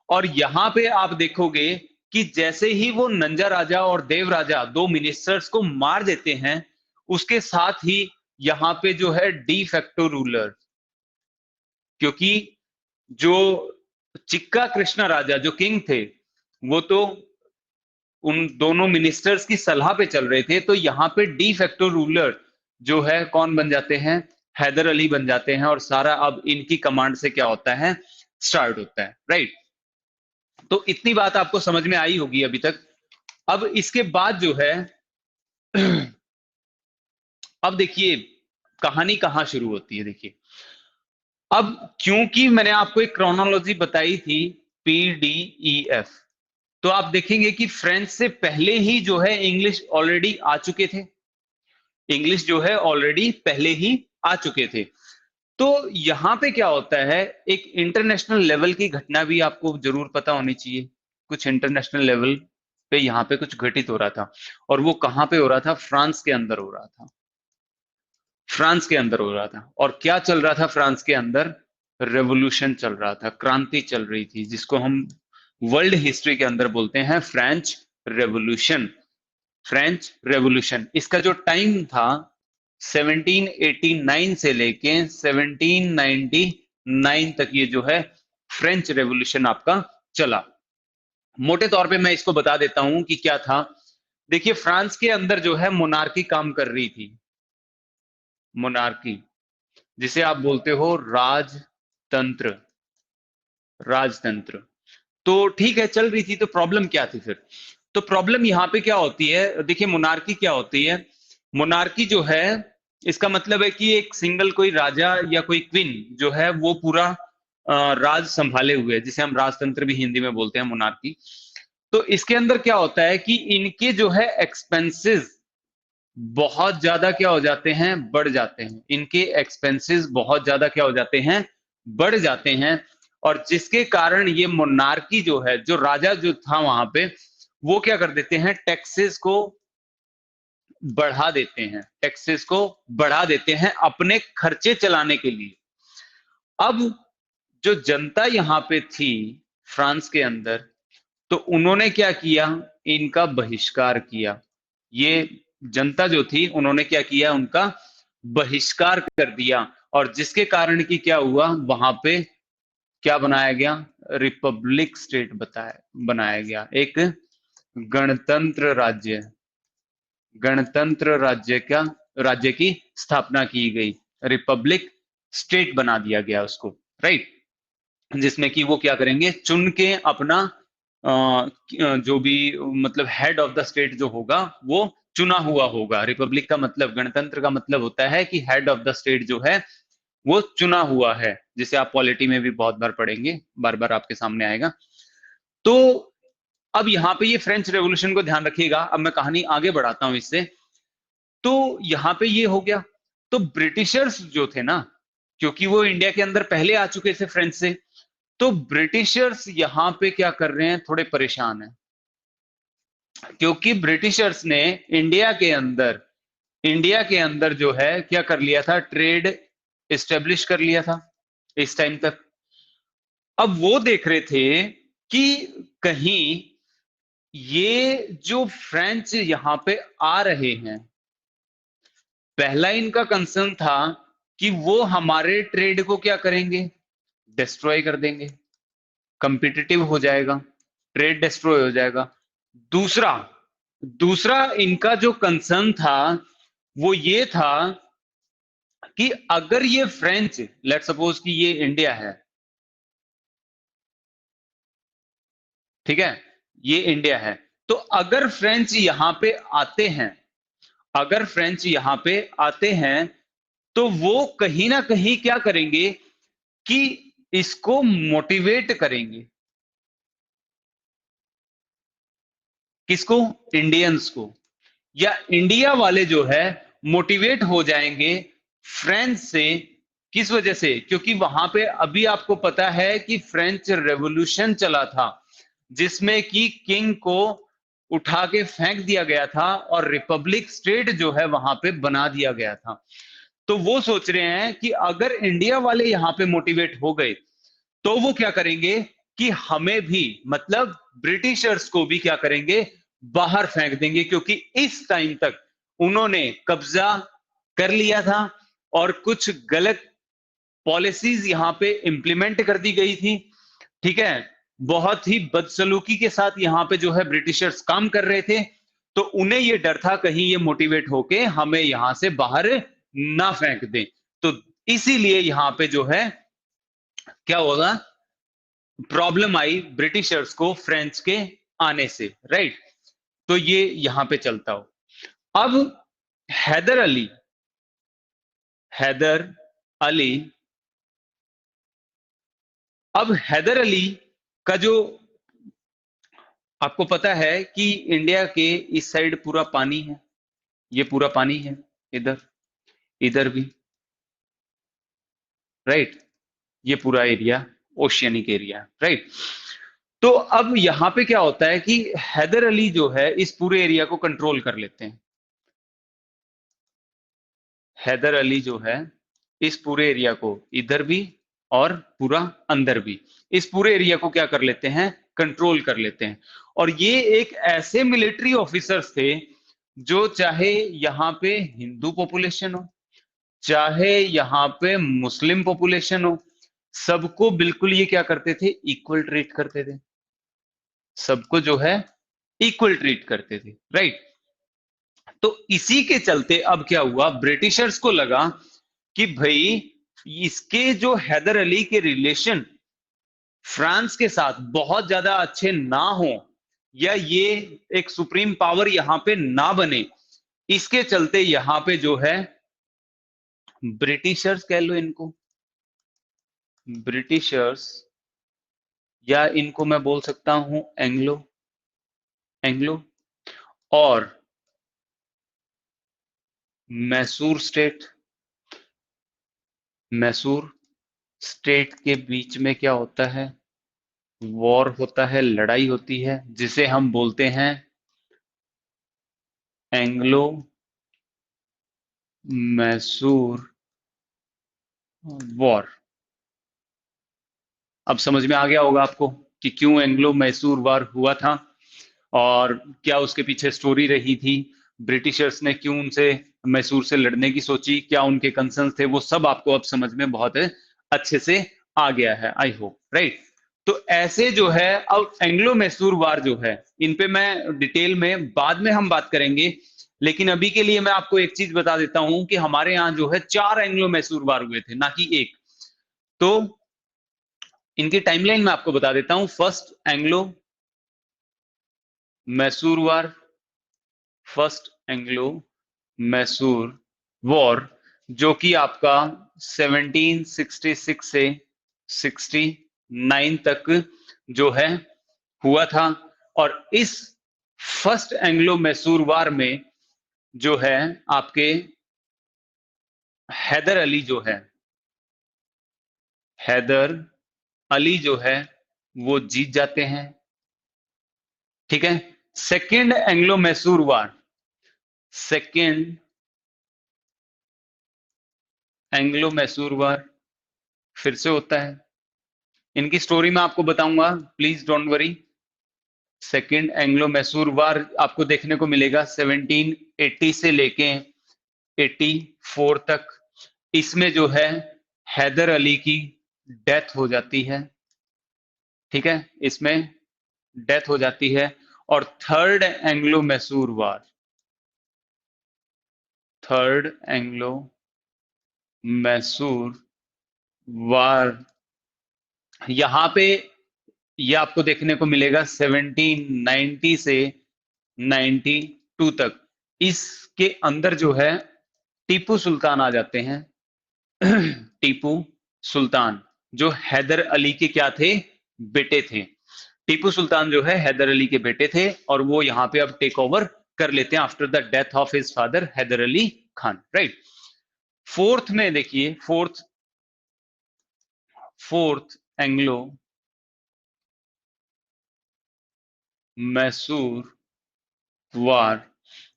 और यहां पे आप देखोगे कि जैसे ही वो नंजा राजा और देव राजा दो मिनिस्टर्स को मार देते हैं, उसके साथ ही यहां पे जो है डी फैक्टो रूलर, क्योंकि जो चिक्का कृष्णा राजा जो किंग थे, वो तो उन दोनों मिनिस्टर्स की सलाह पे चल रहे थे, तो यहाँ पे डी फैक्टो रूलर जो है कौन बन जाते हैं, हैदर अली बन जाते हैं, और सारा अब इनकी कमांड से क्या होता है, स्टार्ट होता है, राइट। तो इतनी बात आपको समझ में आई होगी अभी तक। अब इसके बाद जो है अब देखिए कहानी कहां शुरू होती है, देखिए अब क्योंकि मैंने आपको एक क्रोनोलॉजी बताई थी, PDEF, तो आप देखेंगे कि फ्रेंच से पहले ही जो है इंग्लिश ऑलरेडी आ चुके थे, इंग्लिश जो है ऑलरेडी पहले ही आ चुके थे। तो यहां पे क्या होता है, एक इंटरनेशनल लेवल की घटना भी आपको जरूर पता होनी चाहिए, कुछ इंटरनेशनल लेवल पे यहाँ पे कुछ घटित हो रहा था, और वो कहां पे हो रहा था, फ्रांस के अंदर हो रहा था, फ्रांस के अंदर हो रहा था। और क्या चल रहा था फ्रांस के अंदर, रेवोल्यूशन चल रहा था, क्रांति चल रही थी, जिसको हम वर्ल्ड हिस्ट्री के अंदर बोलते हैं फ्रेंच रेवोल्यूशन। फ्रेंच रेवोल्यूशन इसका जो टाइम था 1789 से लेके 1799 तक, ये जो है फ्रेंच रेवोल्यूशन आपका चला। मोटे तौर पे मैं इसको बता देता हूं कि क्या था। देखिए फ्रांस के अंदर जो है मोनार्की काम कर रही थी, मोनार्की जिसे आप बोलते हो राजतंत्र, राजतंत्र। तो ठीक है चल रही थी, तो प्रॉब्लम क्या थी फिर, तो प्रॉब्लम यहाँ पे क्या होती है, देखिए मोनार्की क्या होती है, मोनार्की जो है इसका मतलब है कि एक सिंगल कोई राजा या कोई क्वीन जो है वो पूरा राज संभाले हुए है, जिसे हम राजतंत्र भी हिंदी में बोलते हैं, मोनार्की। तो इसके अंदर क्या होता है कि इनके जो है एक्सपेंसेस बहुत ज्यादा क्या हो जाते हैं, बढ़ जाते हैं, इनके एक्सपेंसेस बहुत ज्यादा क्या हो जाते हैं, बढ़ जाते हैं। और जिसके कारण ये मोनार्की जो है, जो राजा जो था वहां पे, वो क्या कर देते हैं, टैक्सेस को बढ़ा देते हैं, टैक्सेस को बढ़ा देते हैं अपने खर्चे चलाने के लिए। अब जो जनता यहाँ पे थी फ्रांस के अंदर, तो उन्होंने क्या किया, इनका बहिष्कार किया। ये जनता जो थी उन्होंने क्या किया, उनका बहिष्कार कर दिया, और जिसके कारण की क्या हुआ, वहां पे क्या बनाया गया, रिपब्लिक स्टेट बनाया गया, एक गणतंत्र राज्य, गणतंत्र राज्य की स्थापना की गई, रिपब्लिक स्टेट बना दिया गया उसको, राइट। जिसमें कि वो क्या करेंगे, चुन के अपना जो भी मतलब हेड ऑफ द स्टेट जो होगा वो चुना हुआ होगा। रिपब्लिक का मतलब, गणतंत्र का मतलब होता है कि हेड ऑफ द स्टेट जो है वो चुना हुआ है, जिसे आप पॉलिटी में भी बहुत बार पढ़ेंगे, बार बार आपके सामने आएगा। तो अब यहां पे ये फ्रेंच रेवोल्यूशन को ध्यान रखिएगा, अब मैं कहानी आगे बढ़ाता हूं इससे। तो यहां पे ये हो गया, तो ब्रिटिशर्स जो थे ना, क्योंकि वो इंडिया के अंदर पहले आ चुके थे फ्रेंच से, तो ब्रिटिशर्स यहां पे क्या कर रहे हैं, थोड़े परेशान हैं, क्योंकि ब्रिटिशर्स ने इंडिया के अंदर जो है क्या कर लिया था, ट्रेड एस्टेब्लिश कर लिया था इस टाइम तक। अब वो देख रहे थे कि कहीं ये जो फ्रेंच यहां पे आ रहे हैं, पहला इनका कंसर्न था कि वो हमारे ट्रेड को क्या करेंगे, डिस्ट्रॉय कर देंगे, कंपिटिटिव हो जाएगा, ट्रेड डिस्ट्रॉय हो जाएगा। दूसरा दूसरा इनका जो कंसर्न था वो ये था कि अगर ये फ्रेंच, लेट सपोज कि ये इंडिया है, ठीक है, ये इंडिया है, तो अगर फ्रेंच यहां पे आते हैं, अगर फ्रेंच यहां पे आते हैं, तो वो कहीं ना कहीं क्या करेंगे कि इसको मोटिवेट करेंगे, किसको, इंडियंस को, या इंडिया वाले जो है मोटिवेट हो जाएंगे फ्रेंच से। किस वजह से, क्योंकि वहां पे अभी आपको पता है कि फ्रेंच रेवोल्यूशन चला था, जिसमें कि किंग को उठा के फेंक दिया गया था और रिपब्लिक स्टेट जो है वहां पे बना दिया गया था। तो वो सोच रहे हैं कि अगर इंडिया वाले यहां पे मोटिवेट हो गए, तो वो क्या करेंगे कि हमें भी, मतलब ब्रिटिशर्स को भी क्या करेंगे, बाहर फेंक देंगे, क्योंकि इस टाइम तक उन्होंने कब्जा कर लिया था और कुछ गलत पॉलिसीज यहां पे इंप्लीमेंट कर दी गई थी, ठीक है, बहुत ही बदसलूकी के साथ यहां पे जो है ब्रिटिशर्स काम कर रहे थे। तो उन्हें यह डर था कहीं ये मोटिवेट होके हमें यहां से बाहर ना फेंक दें। तो इसीलिए यहां पे जो है क्या होगा, प्रॉब्लम आई ब्रिटिशर्स को फ्रेंच के आने से, राइट। तो ये यहां पे चलता हो। अब हैदर अली, हैदर अली, अब हैदर अली का जो, आपको पता है कि इंडिया के इस साइड पूरा पानी है, ये पूरा पानी है, इधर, इधर भी, राइट, ये पूरा एरिया ओशियनिक एरिया, राइट। तो अब यहां पे क्या होता है कि हैदर अली जो है इस पूरे एरिया को कंट्रोल कर लेते हैं। हैदर अली जो है इस पूरे एरिया को, इधर भी और पूरा अंदर भी, इस पूरे एरिया को क्या कर लेते हैं, कंट्रोल कर लेते हैं। और ये एक ऐसे मिलिट्री ऑफिसर्स थे जो चाहे यहां पे हिंदू पॉपुलेशन हो, चाहे यहां पे मुस्लिम पॉपुलेशन हो, सबको बिल्कुल ये क्या करते थे, इक्वल ट्रीट करते थे, सबको जो है इक्वल ट्रीट करते थे, राइट। तो इसी के चलते अब क्या हुआ, ब्रिटिशर्स को लगा कि भाई इसके जो हैदर अली के रिलेशन फ्रांस के साथ बहुत ज्यादा अच्छे ना हो, या ये एक सुप्रीम पावर यहां पे ना बने, इसके चलते यहां पे जो है ब्रिटिशर्स कह लो इनको, ब्रिटिशर्स, या इनको मैं बोल सकता हूं एंग्लो, एंग्लो, और मैसूर स्टेट, मैसूर स्टेट के बीच में क्या होता है, वॉर होता है, लड़ाई होती है, जिसे हम बोलते हैं एंग्लो मैसूर वॉर। अब समझ में आ गया होगा आपको कि क्यों एंग्लो मैसूर वॉर हुआ था और क्या उसके पीछे स्टोरी रही थी। ब्रिटिशर्स ने क्यों उनसे मैसूर से लड़ने की सोची, क्या उनके कंसर्न थे, वो सब आपको अब समझ में बहुत अच्छे से आ गया है, आई होप, राइट। तो ऐसे जो है, अब एंग्लो मैसूर वार जो है, इन पे मैं डिटेल में बाद में हम बात करेंगे, लेकिन अभी के लिए मैं आपको एक चीज बता देता हूं कि हमारे यहाँ जो है 4 एंग्लो मैसूर वार हुए थे, ना कि एक। तो इनकी टाइमलाइन मैं आपको बता देता हूं। फर्स्ट एंग्लो मैसूर वार, फर्स्ट एंग्लो मैसूर वॉर, जो कि आपका 1766 से 69 तक जो है हुआ था। और इस फर्स्ट एंग्लो मैसूर वार में जो है आपके हैदर अली जो है, हैदर अली जो है वो जीत जाते हैं, ठीक है। Second Anglo Mysore war, second Anglo Mysore war फिर से होता है। इनकी स्टोरी मैं आपको बताऊंगा, please don't worry. Second Anglo Mysore war आपको देखने को मिलेगा 1780 से लेके 84 तक। इसमें जो है हैदर अली की डेथ हो जाती है, ठीक है, इसमें डेथ हो जाती है। और थर्ड एंग्लो मैसूर वार, थर्ड एंग्लो मैसूर वार, यहां पे ये आपको देखने को मिलेगा 1790 से 92 तक। इसके अंदर जो है टीपू सुल्तान आ जाते हैं। टीपू सुल्तान जो हैदर अली के क्या थे, बेटे थे। टीपू सुल्तान जो है हैदर अली के बेटे थे, और वो यहां पे अब टेक ओवर कर लेते हैं after the death of his father Hyder Ali Khan, right. Fourth में देखिए, फोर्थ एंग्लो मैसूर वार,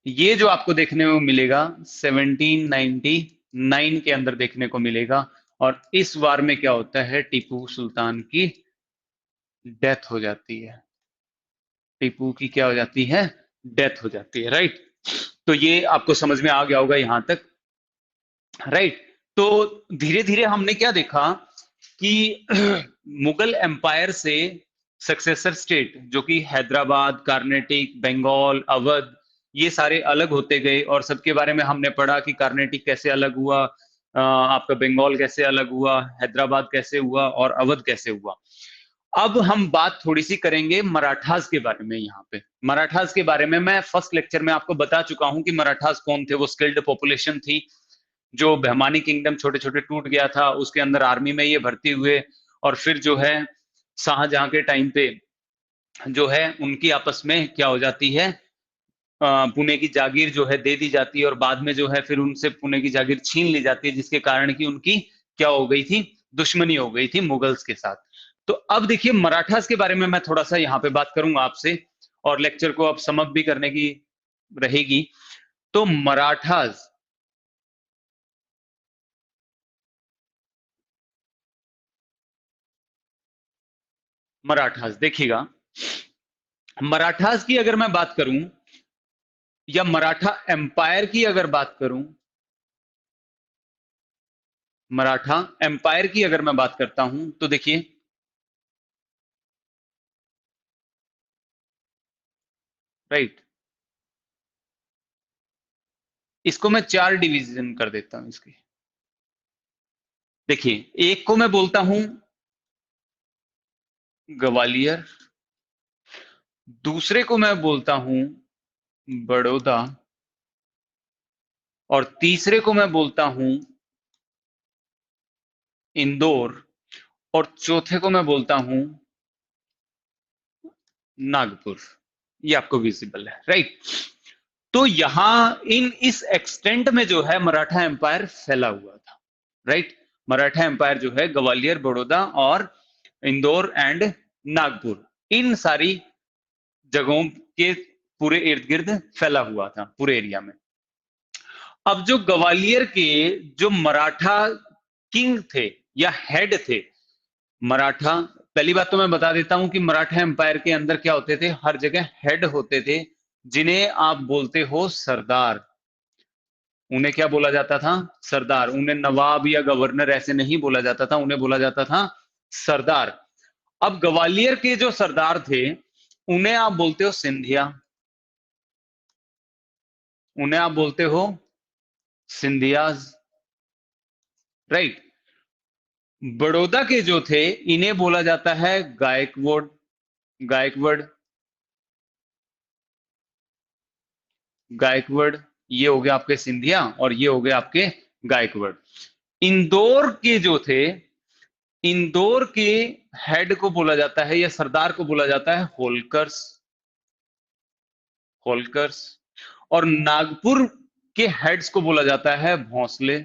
ये जो आपको देखने को मिलेगा 1799 के अंदर देखने को मिलेगा। और इस वार में क्या होता है, टीपू सुल्तान की डेथ हो जाती है, टीपू की क्या हो जाती है, डेथ हो जाती है, राइट। तो ये आपको समझ में आ गया होगा यहां तक, राइट। तो धीरे धीरे हमने क्या देखा कि मुगल एम्पायर से सक्सेसर स्टेट जो कि हैदराबाद, कार्नेटिक, बंगाल, अवध, ये सारे अलग होते गए। और सबके बारे में हमने पढ़ा कि कार्नेटिक कैसे अलग हुआ, आपका बंगाल कैसे अलग हुआ, हैदराबाद कैसे हुआ, और अवध कैसे हुआ। अब हम बात थोड़ी सी करेंगे मराठास के बारे में। यहाँ पे मराठास के बारे में मैं फर्स्ट लेक्चर में आपको बता चुका हूं कि मराठास कौन थे। वो स्किल्ड पॉपुलेशन थी, जो बहमानी किंगडम छोटे छोटे टूट गया था, उसके अंदर आर्मी में ये भर्ती हुए। और फिर जो है शाहजहां के टाइम पे जो है उनकी आपस में क्या हो जाती है, पुणे की जागीर जो है दे दी जाती है, और बाद में जो है फिर उनसे पुणे की जागीर छीन ली जाती है, जिसके कारण की उनकी क्या हो गई थी, दुश्मनी हो गई थी मुगल्स के साथ। तो अब देखिए मराठास के बारे में मैं थोड़ा सा यहाँ पे बात करूंगा आपसे, और लेक्चर को अब समअप भी करने की रहेगी। तो मराठास, मराठास देखिएगा, मराठास की अगर मैं बात करूं, या मराठा एम्पायर की अगर बात करूं, मराठा एम्पायर की अगर मैं बात करता हूं, तो देखिए, राइट, इसको मैं 4 डिवीजन कर देता हूं इसके। देखिए, एक को मैं बोलता हूं ग्वालियर, दूसरे को मैं बोलता हूं बड़ौदा, और तीसरे को मैं बोलता हूं इंदौर, और चौथे को मैं बोलता हूं नागपुर। ये आपको विजिबल है, राइट। तो यहां इस एक्सटेंट में जो है मराठा एम्पायर फैला हुआ था, राइट। मराठा एम्पायर जो है ग्वालियर, बड़ौदा और इंदौर एंड नागपुर, इन सारी जगहों के पूरे इर्द गिर्द फैला हुआ था, पूरे एरिया में। अब जो ग्वालियर के जो मराठा किंग थे या हेड थे, मराठा, पहली बात तो मैं बता देता हूं कि मराठा एम्पायर के अंदर क्या होते थे, हर जगह हेड होते थे, जिन्हें आप बोलते हो सरदार, उन्हें क्या बोला जाता था? सरदार। उन्हें नवाब या गवर्नर ऐसे नहीं बोला जाता था, उन्हें बोला जाता था सरदार। अब ग्वालियर के जो सरदार थे, उन्हें आप बोलते हो सिंधिया, उन्हें आप बोलते हो सिंधियाज, राइट। बड़ौदा के जो थे, इन्हें बोला जाता है गायकवाड़, गायकवाड़, गायकवाड़। ये हो गया आपके सिंधिया और ये हो गए आपके गायकवाड़। इंदौर के जो थे, इंदौर के हेड को बोला जाता है या सरदार को बोला जाता है होलकर्स, होलकर्स। और नागपुर के हेड्स को बोला जाता है भोंसले,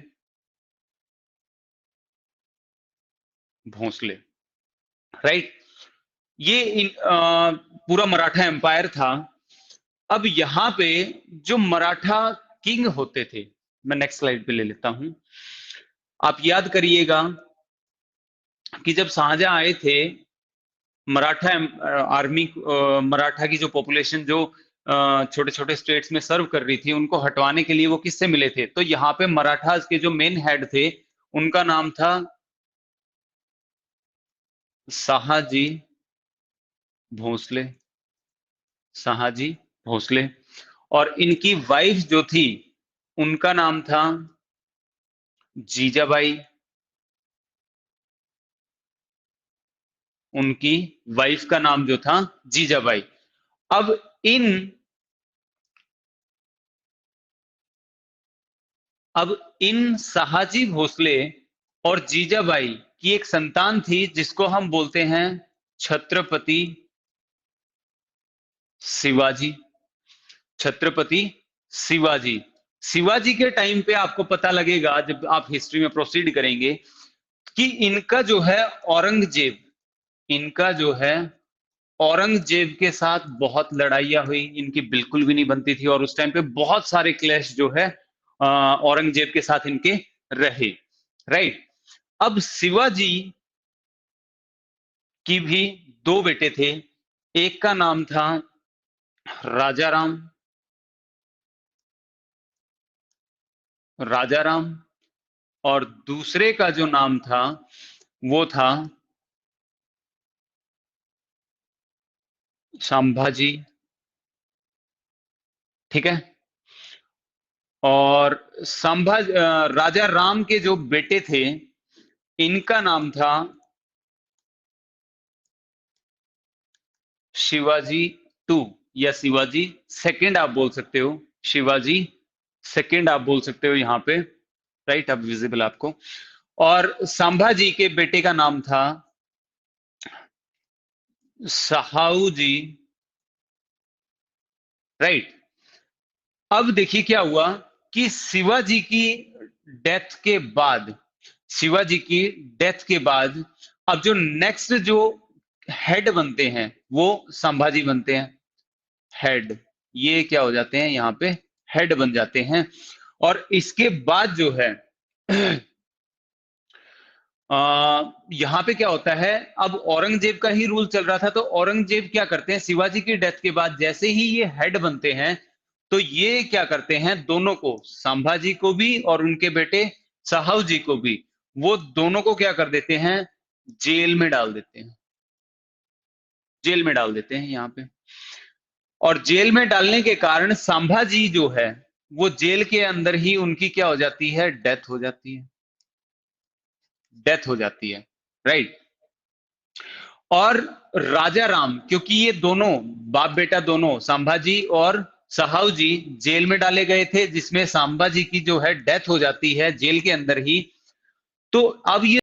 भोंसले, राइट। ये पूरा मराठा एम्पायर था। अब यहां पे जो मराठा किंग होते थे, मैं नेक्स्ट स्लाइड पे ले लेता हूं। आप याद करिएगा कि जब शाहजहां आए थे, मराठा आर्मी, मराठा की जो पॉपुलेशन जो छोटे छोटे स्टेट्स में सर्व कर रही थी, उनको हटवाने के लिए वो किससे मिले थे? तो यहाँ पे मराठास के जो मेन हेड थे, उनका नाम था शाहजी भोसले, शाहजी भोसले। और इनकी वाइफ जो थी, उनका नाम था जीजाबाई, उनकी वाइफ का नाम जो था जीजाबाई। अब इन अब इन शाहजी भोसले और जीजाबाई की एक संतान थी, जिसको हम बोलते हैं छत्रपति शिवाजी, छत्रपति शिवाजी। शिवाजी के टाइम पे आपको पता लगेगा, जब आप हिस्ट्री में प्रोसीड करेंगे, कि इनका जो है औरंगजेब, इनका जो है औरंगजेब के साथ बहुत लड़ाइयां हुई, इनकी बिल्कुल भी नहीं बनती थी। और उस टाइम पे बहुत सारे क्लैश जो है औरंगजेब के साथ इनके रहे, राइट। अब शिवाजी की भी दो बेटे थे, एक का नाम था राजा राम, राजा राम, और दूसरे का जो नाम था वो था संभाजी, ठीक है। और राजा राम के जो बेटे थे, इनका नाम था शिवाजी टू या शिवाजी सेकंड आप बोल सकते हो, शिवाजी सेकंड आप बोल सकते हो यहां पे, राइट। अब विजिबल आपको। और संभाजी के बेटे का नाम था साहू जी, राइट। अब देखिए क्या हुआ कि शिवाजी की डेथ के बाद, शिवाजी की डेथ के बाद अब जो नेक्स्ट जो हेड बनते हैं, वो संभाजी बनते हैं, हेड। ये क्या हो जाते हैं यहाँ पे? हेड बन जाते हैं। और इसके बाद जो है यहां पे क्या होता है, अब औरंगजेब का ही रूल चल रहा था, तो औरंगजेब क्या करते हैं, शिवाजी की डेथ के बाद जैसे ही ये हेड बनते हैं, तो ये क्या करते हैं, दोनों को, संभाजी को भी और उनके बेटे साहू जी को भी, वो दोनों को क्या कर देते हैं, जेल में डाल देते हैं, जेल में डाल देते हैं यहाँ पे। और जेल में डालने के कारण संभाजी जो है, वो जेल के अंदर ही उनकी क्या हो जाती है, डेथ हो जाती है, डेथ हो जाती है, राइट। और राजा राम, क्योंकि ये दोनों बाप बेटा दोनों, संभाजी और साहू जी, जेल में डाले गए थे, जिसमें संभाजी की जो है डेथ हो जाती है जेल के अंदर ही। तो अब ये